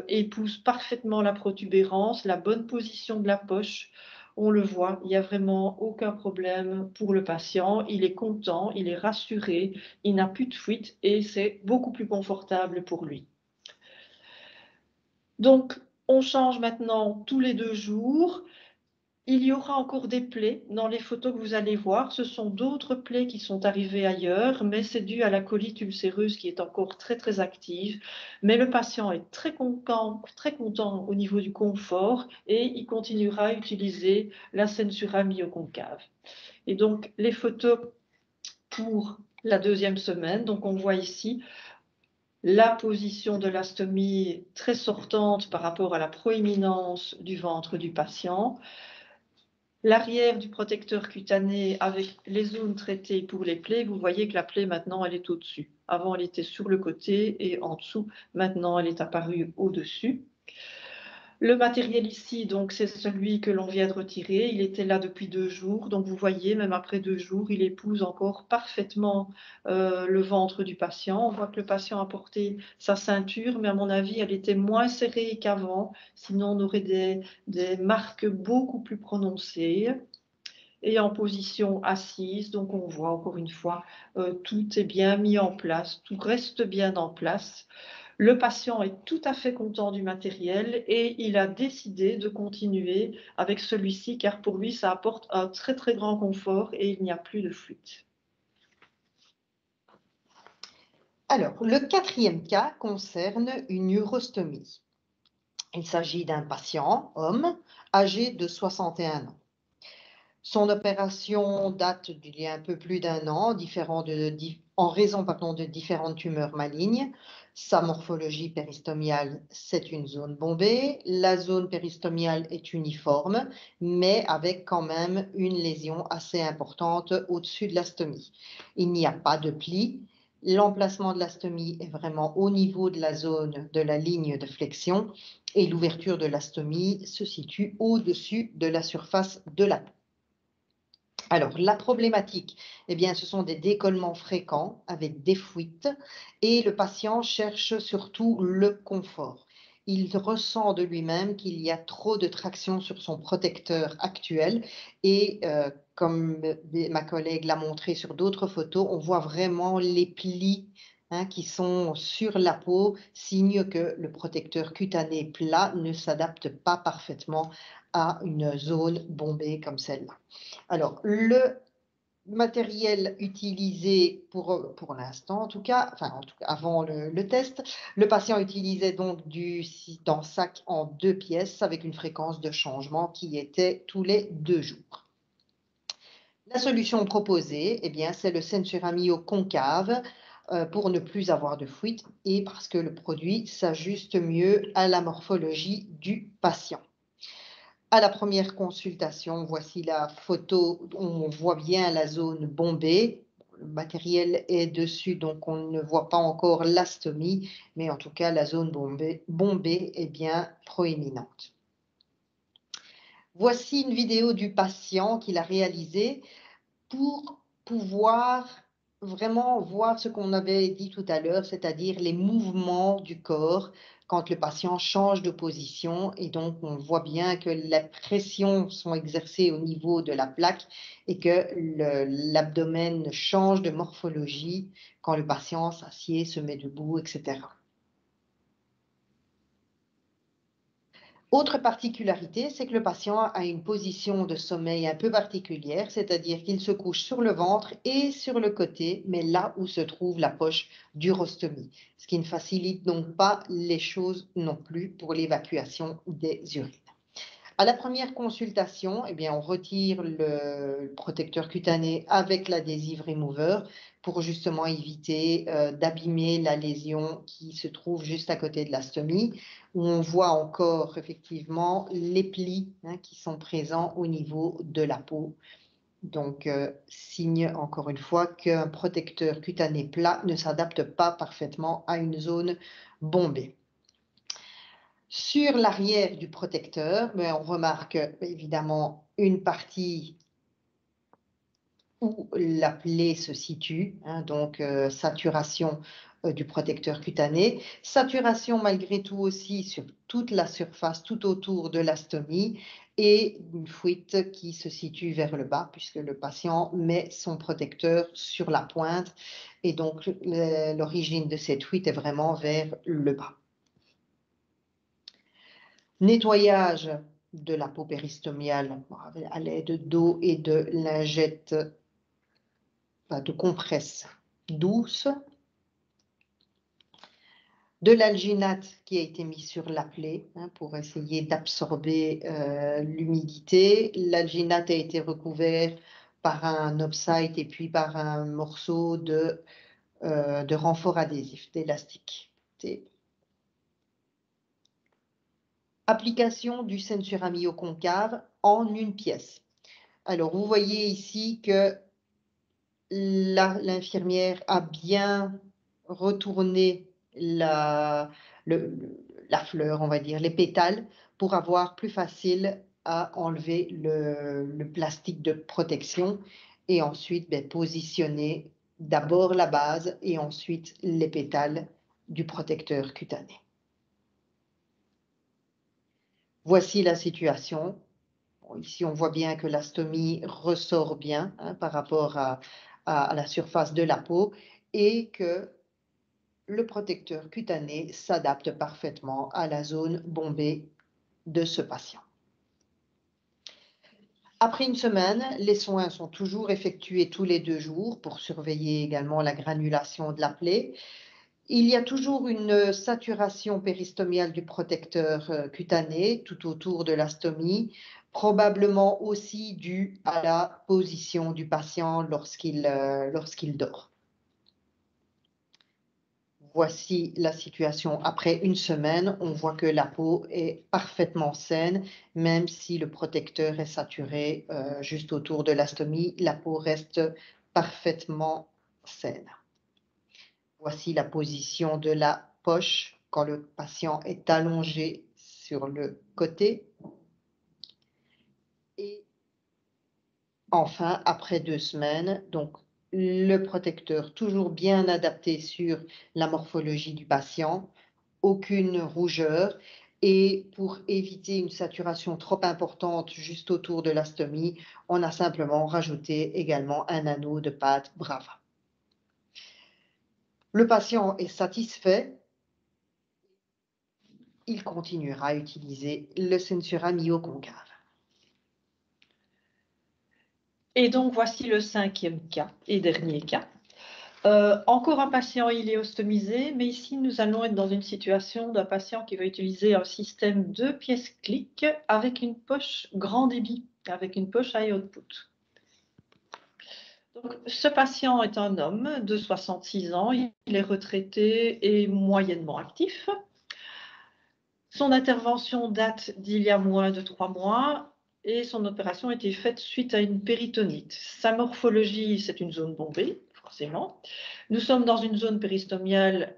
épouse parfaitement la protubérance, la bonne position de la poche. On le voit, il n'y a vraiment aucun problème pour le patient. Il est content, il est rassuré, il n'a plus de fuite et c'est beaucoup plus confortable pour lui. Donc, on change maintenant tous les 2 jours. Il y aura encore des plaies dans les photos que vous allez voir. Ce sont d'autres plaies qui sont arrivées ailleurs, mais c'est dû à la colite ulcéreuse qui est encore très très active. Mais le patient est très content au niveau du confort et il continuera à utiliser la Sensura myoconcave. Et donc les photos pour la 2e semaine, donc on voit ici la position de l'astomie très sortante par rapport à la proéminence du ventre du patient. L'arrière du protecteur cutané avec les zones traitées pour les plaies, vous voyez que la plaie maintenant elle est au-dessus. Avant elle était sur le côté et en dessous, maintenant elle est apparue au-dessus. Le matériel ici, donc c'est celui que l'on vient de retirer. Il était là depuis 2 jours, donc vous voyez, même après 2 jours, il épouse encore parfaitement le ventre du patient. On voit que le patient a porté sa ceinture, mais à mon avis, elle était moins serrée qu'avant. Sinon, on aurait des marques beaucoup plus prononcées. Et en position assise, donc on voit encore une fois, tout est bien mis en place, tout reste bien en place. Le patient est tout à fait content du matériel et il a décidé de continuer avec celui-ci car pour lui, ça apporte un très, très grand confort et il n'y a plus de fuite. Alors, le quatrième cas concerne une urostomie. Il s'agit d'un patient, homme, âgé de 61 ans. Son opération date d'il y a un peu plus d'un an, en raison de différentes tumeurs malignes. Sa morphologie péristomiale, c'est une zone bombée. La zone péristomiale est uniforme, mais avec quand même une lésion assez importante au-dessus de l'astomie. Il n'y a pas de pli. L'emplacement de l'astomie est vraiment au niveau de la zone de la ligne de flexion et l'ouverture de l'astomie se situe au-dessus de la surface de la peau. Alors, la problématique, eh bien, ce sont des décollements fréquents avec des fuites et le patient cherche surtout le confort. Il ressent de lui-même qu'il y a trop de traction sur son protecteur actuel et comme ma collègue l'a montré sur d'autres photos, on voit vraiment les plis qui sont sur la peau, signe que le protecteur cutané plat ne s'adapte pas parfaitement à une zone bombée comme celle-là. Alors, le matériel utilisé pour l'instant, en tout cas, avant le test, le patient utilisait donc du sac en 2 pièces avec une fréquence de changement qui était tous les 2 jours. La solution proposée, eh bien, c'est le Sensuramio concave pour ne plus avoir de fuite et parce que le produit s'ajuste mieux à la morphologie du patient. À la première consultation, voici la photo où on voit bien la zone bombée. Le matériel est dessus, donc on ne voit pas encore l'astomie, mais en tout cas, la zone bombée est bien proéminente. Voici une vidéo du patient qu'il a réalisée pour pouvoir vraiment voir ce qu'on avait dit tout à l'heure, c'est-à-dire les mouvements du corps quand le patient change de position. Et donc, on voit bien que les pressions sont exercées au niveau de la plaque et que l'abdomen change de morphologie quand le patient s'assied, se met debout, etc. Autre particularité, c'est que le patient a une position de sommeil un peu particulière, c'est-à-dire qu'il se couche sur le ventre et sur le côté, mais là où se trouve la poche d'urostomie, ce qui ne facilite donc pas les choses non plus pour l'évacuation des urines. À la première consultation, eh bien, on retire le protecteur cutané avec l'adhesive remover pour justement éviter d'abîmer la lésion qui se trouve juste à côté de l'astomie, où on voit encore effectivement les plis qui sont présents au niveau de la peau. Donc, signe encore une fois qu'un protecteur cutané plat ne s'adapte pas parfaitement à une zone bombée. Sur l'arrière du protecteur, on remarque évidemment une partie où la plaie se situe, donc saturation du protecteur cutané, saturation malgré tout aussi sur toute la surface, tout autour de l'astomie, et une fuite qui se situe vers le bas puisque le patient met son protecteur sur la pointe et donc l'origine de cette fuite est vraiment vers le bas. Nettoyage de la peau péristomiale à l'aide d'eau et de lingettes, de compresses douces. De l'alginate qui a été mis sur la plaie pour essayer d'absorber l'humidité. L'alginate a été recouvert par un offsite et puis par un morceau de renfort adhésif, d'élastique. Application du Sensuramio concave en une pièce. Alors, vous voyez ici que l'infirmière a bien retourné la fleur, on va dire, les pétales, pour avoir plus facile à enlever le plastique de protection et ensuite positionner d'abord la base et ensuite les pétales du protecteur cutané. Voici la situation. Ici, on voit bien que l'astomie ressort bien par rapport à la surface de la peau et que le protecteur cutané s'adapte parfaitement à la zone bombée de ce patient. Après une semaine, les soins sont toujours effectués tous les 2 jours pour surveiller également la granulation de la plaie. Il y a toujours une saturation péristomiale du protecteur cutané tout autour de la stomie, probablement aussi due à la position du patient lorsqu'il dort. Voici la situation après une semaine. On voit que la peau est parfaitement saine, même si le protecteur est saturé juste autour de la stomie, la peau reste parfaitement saine. Voici la position de la poche quand le patient est allongé sur le côté. Et enfin, après 2 semaines, donc le protecteur toujours bien adapté sur la morphologie du patient, aucune rougeur. Et pour éviter une saturation trop importante juste autour de la stomie, on a simplement rajouté également un anneau de pâte Brava. Le patient est satisfait. Il continuera à utiliser le Sensura Mio concave. Et donc, voici le 5e cas et dernier cas. Encore un patient iléostomisé, mais ici, nous allons être dans une situation d'un patient qui va utiliser un système 2 pièces clic avec une poche grand débit, avec une poche high output. Donc, ce patient est un homme de 66 ans, il est retraité et moyennement actif. Son intervention date d'il y a moins de 3 mois et son opération a été faite suite à une péritonite. Sa morphologie, c'est une zone bombée, forcément. Nous sommes dans une zone péristomiale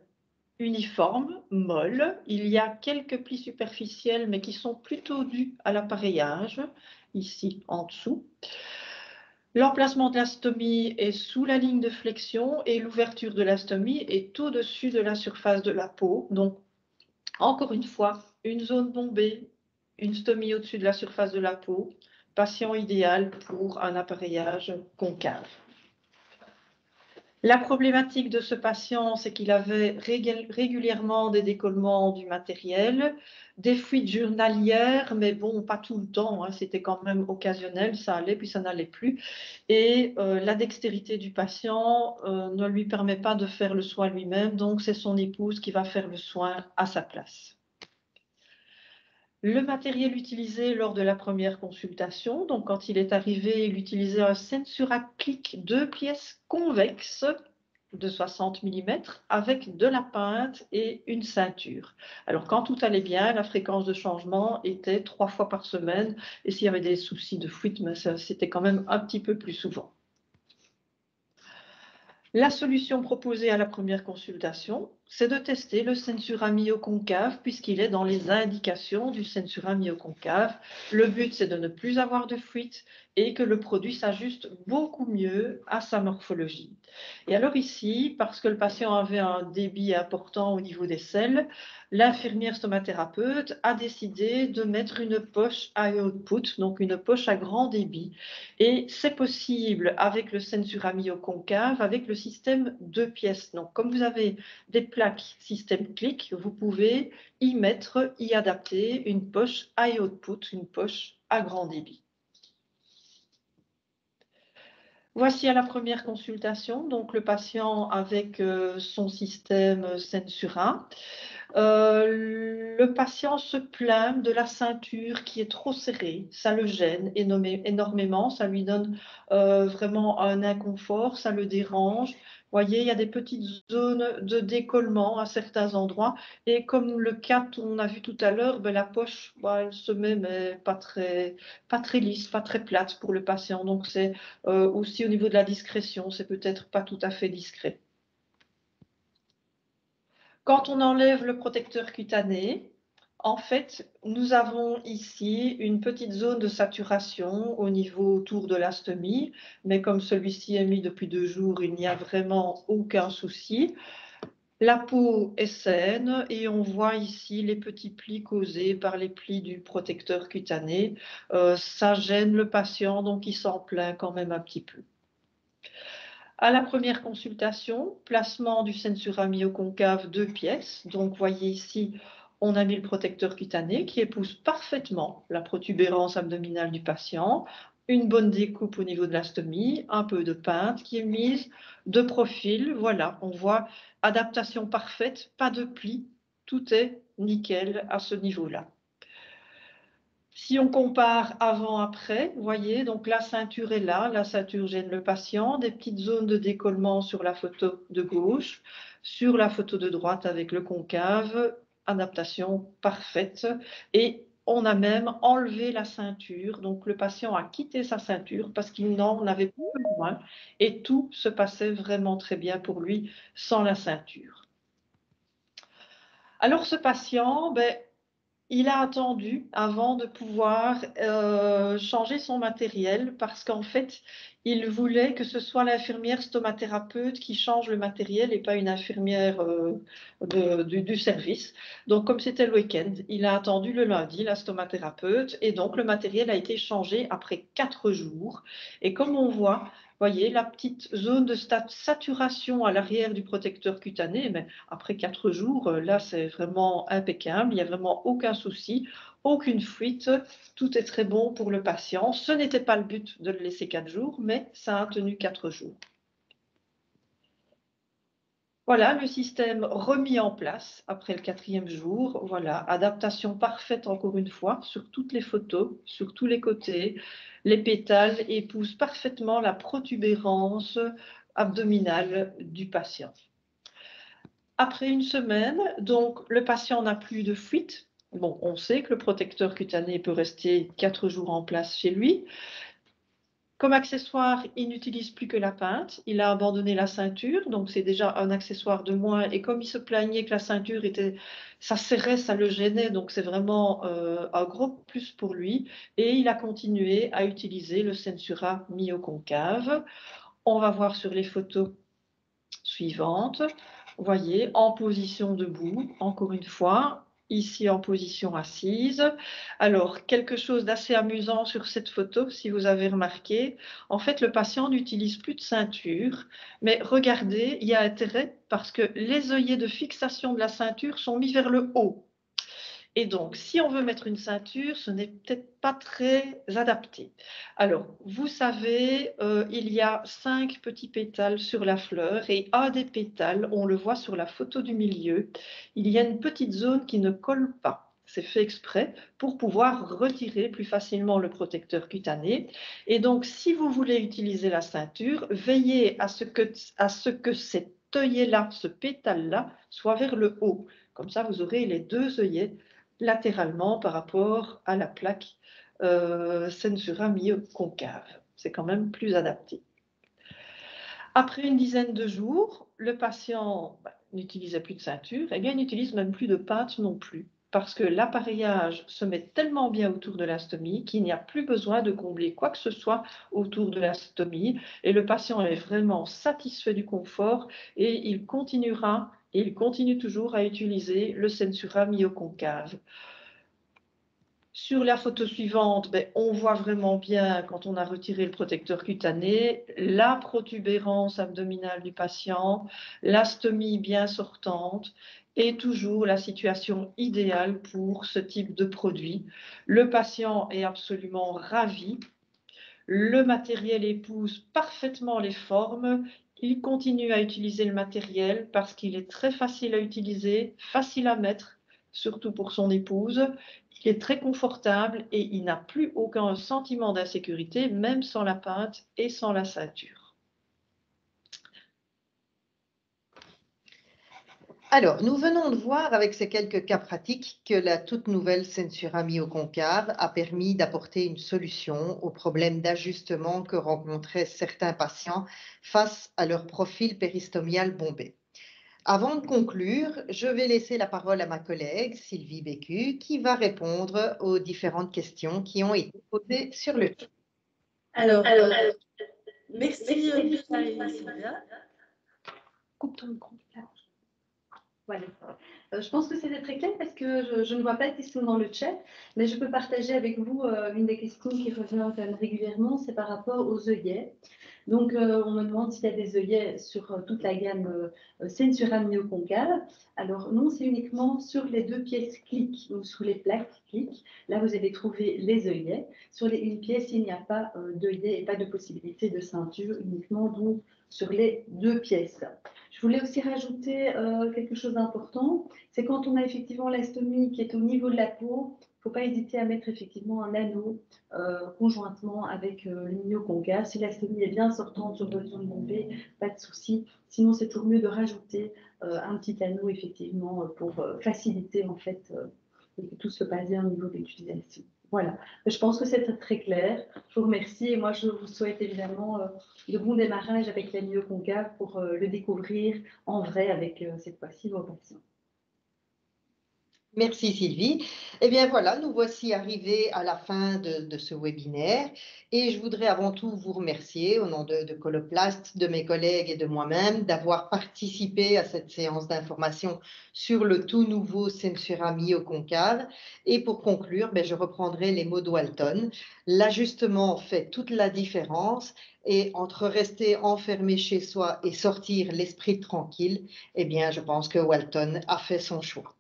uniforme, molle. Il y a quelques plis superficiels, mais qui sont plutôt dus à l'appareillage, ici en dessous. L'emplacement de la stomie est sous la ligne de flexion et l'ouverture de la stomie est au-dessus de la surface de la peau. Donc, encore une fois, une zone bombée, une stomie au-dessus de la surface de la peau, patient idéal pour un appareillage concave. La problématique de ce patient, c'est qu'il avait régulièrement des décollements du matériel, des fuites journalières, mais bon, pas tout le temps, hein, c'était quand même occasionnel, ça allait puis ça n'allait plus. Et la dextérité du patient ne lui permet pas de faire le soin lui-même, donc c'est son épouse qui va faire le soin à sa place. Le matériel utilisé lors de la première consultation, donc quand il est arrivé, il utilisait un Sensura Click 2 pièces convexe de 60 mm avec de la pinte et une ceinture. Alors quand tout allait bien, la fréquence de changement était 3 fois par semaine et s'il y avait des soucis de fuite, c'était quand même un petit peu plus souvent. La solution proposée à la première consultation, c'est de tester le Sensura Mio concave puisqu'il est dans les indications du Sensura Mio concave. Le but, c'est de ne plus avoir de fuite et que le produit s'ajuste beaucoup mieux à sa morphologie. Et alors ici, parce que le patient avait un débit important au niveau des selles, l'infirmière stomathérapeute a décidé de mettre une poche high output, donc une poche à grand débit. Et c'est possible avec le Sensura Mio concave, avec le système 2 pièces. Donc, comme vous avez des plaques système clic, vous pouvez y adapter une poche high output, une poche à grand débit. Voici à la première consultation, donc le patient avec son système Sensura. Le patient se plaint de la ceinture qui est trop serrée, ça le gêne énormément, ça lui donne vraiment un inconfort, ça le dérange. Vous voyez, il y a des petites zones de décollement à certains endroits et comme le cas qu'on a vu tout à l'heure, ben, la poche, elle se met mais pas très lisse, pas très plate pour le patient. Donc c'est aussi au niveau de la discrétion, c'est peut-être pas tout à fait discret. Quand on enlève le protecteur cutané, en fait, nous avons ici une petite zone de saturation au niveau autour de la stomie, mais comme celui-ci est mis depuis 2 jours, il n'y a vraiment aucun souci. La peau est saine et on voit ici les petits plis causés par les plis du protecteur cutané. Ça gêne le patient, donc il s'en plaint quand même un petit peu. À la première consultation, placement du Sensura myoconcave 2 pièces. Donc, voyez ici, on a mis le protecteur cutané qui épouse parfaitement la protubérance abdominale du patient, une bonne découpe au niveau de la stomie, un peu de pinte qui est mise, de profil. Voilà, on voit adaptation parfaite, pas de plis, tout est nickel à ce niveau-là. Si on compare avant-après, vous voyez, donc la ceinture est là, la ceinture gêne le patient, des petites zones de décollement sur la photo de gauche, sur la photo de droite avec le concave, adaptation parfaite. Et on a même enlevé la ceinture, donc le patient a quitté sa ceinture parce qu'il n'en avait plus besoin et tout se passait vraiment très bien pour lui sans la ceinture. Alors ce patient, il a attendu avant de pouvoir changer son matériel parce qu'en fait, il voulait que ce soit l'infirmière stomathérapeute qui change le matériel et pas une infirmière du service. Donc, comme c'était le week-end, il a attendu le lundi, la stomathérapeute, et donc le matériel a été changé après 4 jours. Et comme on voit, voyez, la petite zone de saturation à l'arrière du protecteur cutané, mais après 4 jours, là, c'est vraiment impeccable. Il n'y a vraiment aucun souci, aucune fuite. Tout est très bon pour le patient. Ce n'était pas le but de le laisser 4 jours, mais ça a tenu 4 jours. Voilà, le système remis en place après le 4e jour. Voilà, adaptation parfaite encore une fois sur toutes les photos, sur tous les côtés. Les pétales épousent parfaitement la protubérance abdominale du patient. Après une semaine, donc le patient n'a plus de fuite. Bon, on sait que le protecteur cutané peut rester 4 jours en place chez lui. Comme accessoire, il n'utilise plus que la pinte. Il a abandonné la ceinture, donc c'est déjà un accessoire de moins. Et comme il se plaignait que la ceinture ça serrait, ça le gênait, donc c'est vraiment un gros plus pour lui. Et il a continué à utiliser le Sensura myoconcave. On va voir sur les photos suivantes. Vous voyez, en position debout, encore une fois. Ici en position assise. Alors, quelque chose d'assez amusant sur cette photo, si vous avez remarqué, en fait, le patient n'utilise plus de ceinture, mais regardez, il y a intérêt parce que les œillets de fixation de la ceinture sont mis vers le haut. Et donc, si on veut mettre une ceinture, ce n'est peut-être pas très adapté. Alors, vous savez, il y a 5 petits pétales sur la fleur et un des pétales, on le voit sur la photo du milieu, il y a une petite zone qui ne colle pas. C'est fait exprès pour pouvoir retirer plus facilement le protecteur cutané. Et donc, si vous voulez utiliser la ceinture, veillez à ce que cet œillet-là, ce pétale-là, soit vers le haut. Comme ça, vous aurez les 2 œillets latéralement par rapport à la plaque Sensura myoconcave. C'est quand même plus adapté. Après une dizaine de jours, le patient n'utilisait plus de ceinture, et bien il n'utilise même plus de pinte non plus, parce que l'appareillage se met tellement bien autour de la stomie qu'il n'y a plus besoin de combler quoi que ce soit autour de la stomie, et le patient est vraiment satisfait du confort, et il continuera, et il continue toujours à utiliser le Sensura myoconcave. Sur la photo suivante, on voit vraiment bien, quand on a retiré le protecteur cutané, la protubérance abdominale du patient, la stomie bien sortante et toujours la situation idéale pour ce type de produit. Le patient est absolument ravi. Le matériel épouse parfaitement les formes. Il continue à utiliser le matériel parce qu'il est très facile à utiliser, facile à mettre, surtout pour son épouse. Il est très confortable et il n'a plus aucun sentiment d'insécurité, même sans la pinte et sans la ceinture. Alors, nous venons de voir avec ces quelques cas pratiques que la toute nouvelle Sensura myoconcave a permis d'apporter une solution aux problèmes d'ajustement que rencontraient certains patients face à leur profil péristomial bombé. Avant de conclure, je vais laisser la parole à ma collègue Sylvie Bécu qui va répondre aux différentes questions qui ont été posées sur le chat. Alors, merci Lisa et Sylvia. Coupe ton micro. Voilà. Je pense que c'était très clair parce que je ne vois pas de questions dans le chat, mais je peux partager avec vous une des questions qui revient quand même régulièrement, c'est par rapport aux œillets. Donc, on me demande s'il y a des œillets sur toute la gamme Sensura Mio concave. Alors, non, c'est uniquement sur les deux pièces clic, donc sur les plaques clic. Là, vous allez trouver les œillets. Sur une pièce, il n'y a pas d'œillet et pas de possibilité de ceinture, uniquement donc sur les deux pièces. Je voulais aussi rajouter quelque chose d'important, c'est quand on a effectivement l'astomie qui est au niveau de la peau, il ne faut pas hésiter à mettre effectivement un anneau conjointement avec le myo-concave. Si l'astomie est bien sortante sur votre zone bombée, pas de souci. Sinon, c'est toujours mieux de rajouter un petit anneau effectivement pour faciliter en fait et que tout se passe bien au niveau de l'utilisation. Voilà, je pense que c'est très clair. Je vous remercie et moi je vous souhaite évidemment de bons démarrages avec la myo-concave pour le découvrir en vrai avec cette fois-ci vos patients. Merci Sylvie. Eh bien voilà, nous voici arrivés à la fin de ce webinaire et je voudrais avant tout vous remercier au nom de Coloplast, de mes collègues et de moi-même d'avoir participé à cette séance d'information sur le tout nouveau Sensura Mio concave. Et pour conclure, je reprendrai les mots de Walton. L'ajustement fait toute la différence et entre rester enfermé chez soi et sortir l'esprit tranquille, eh bien je pense que Walton a fait son choix.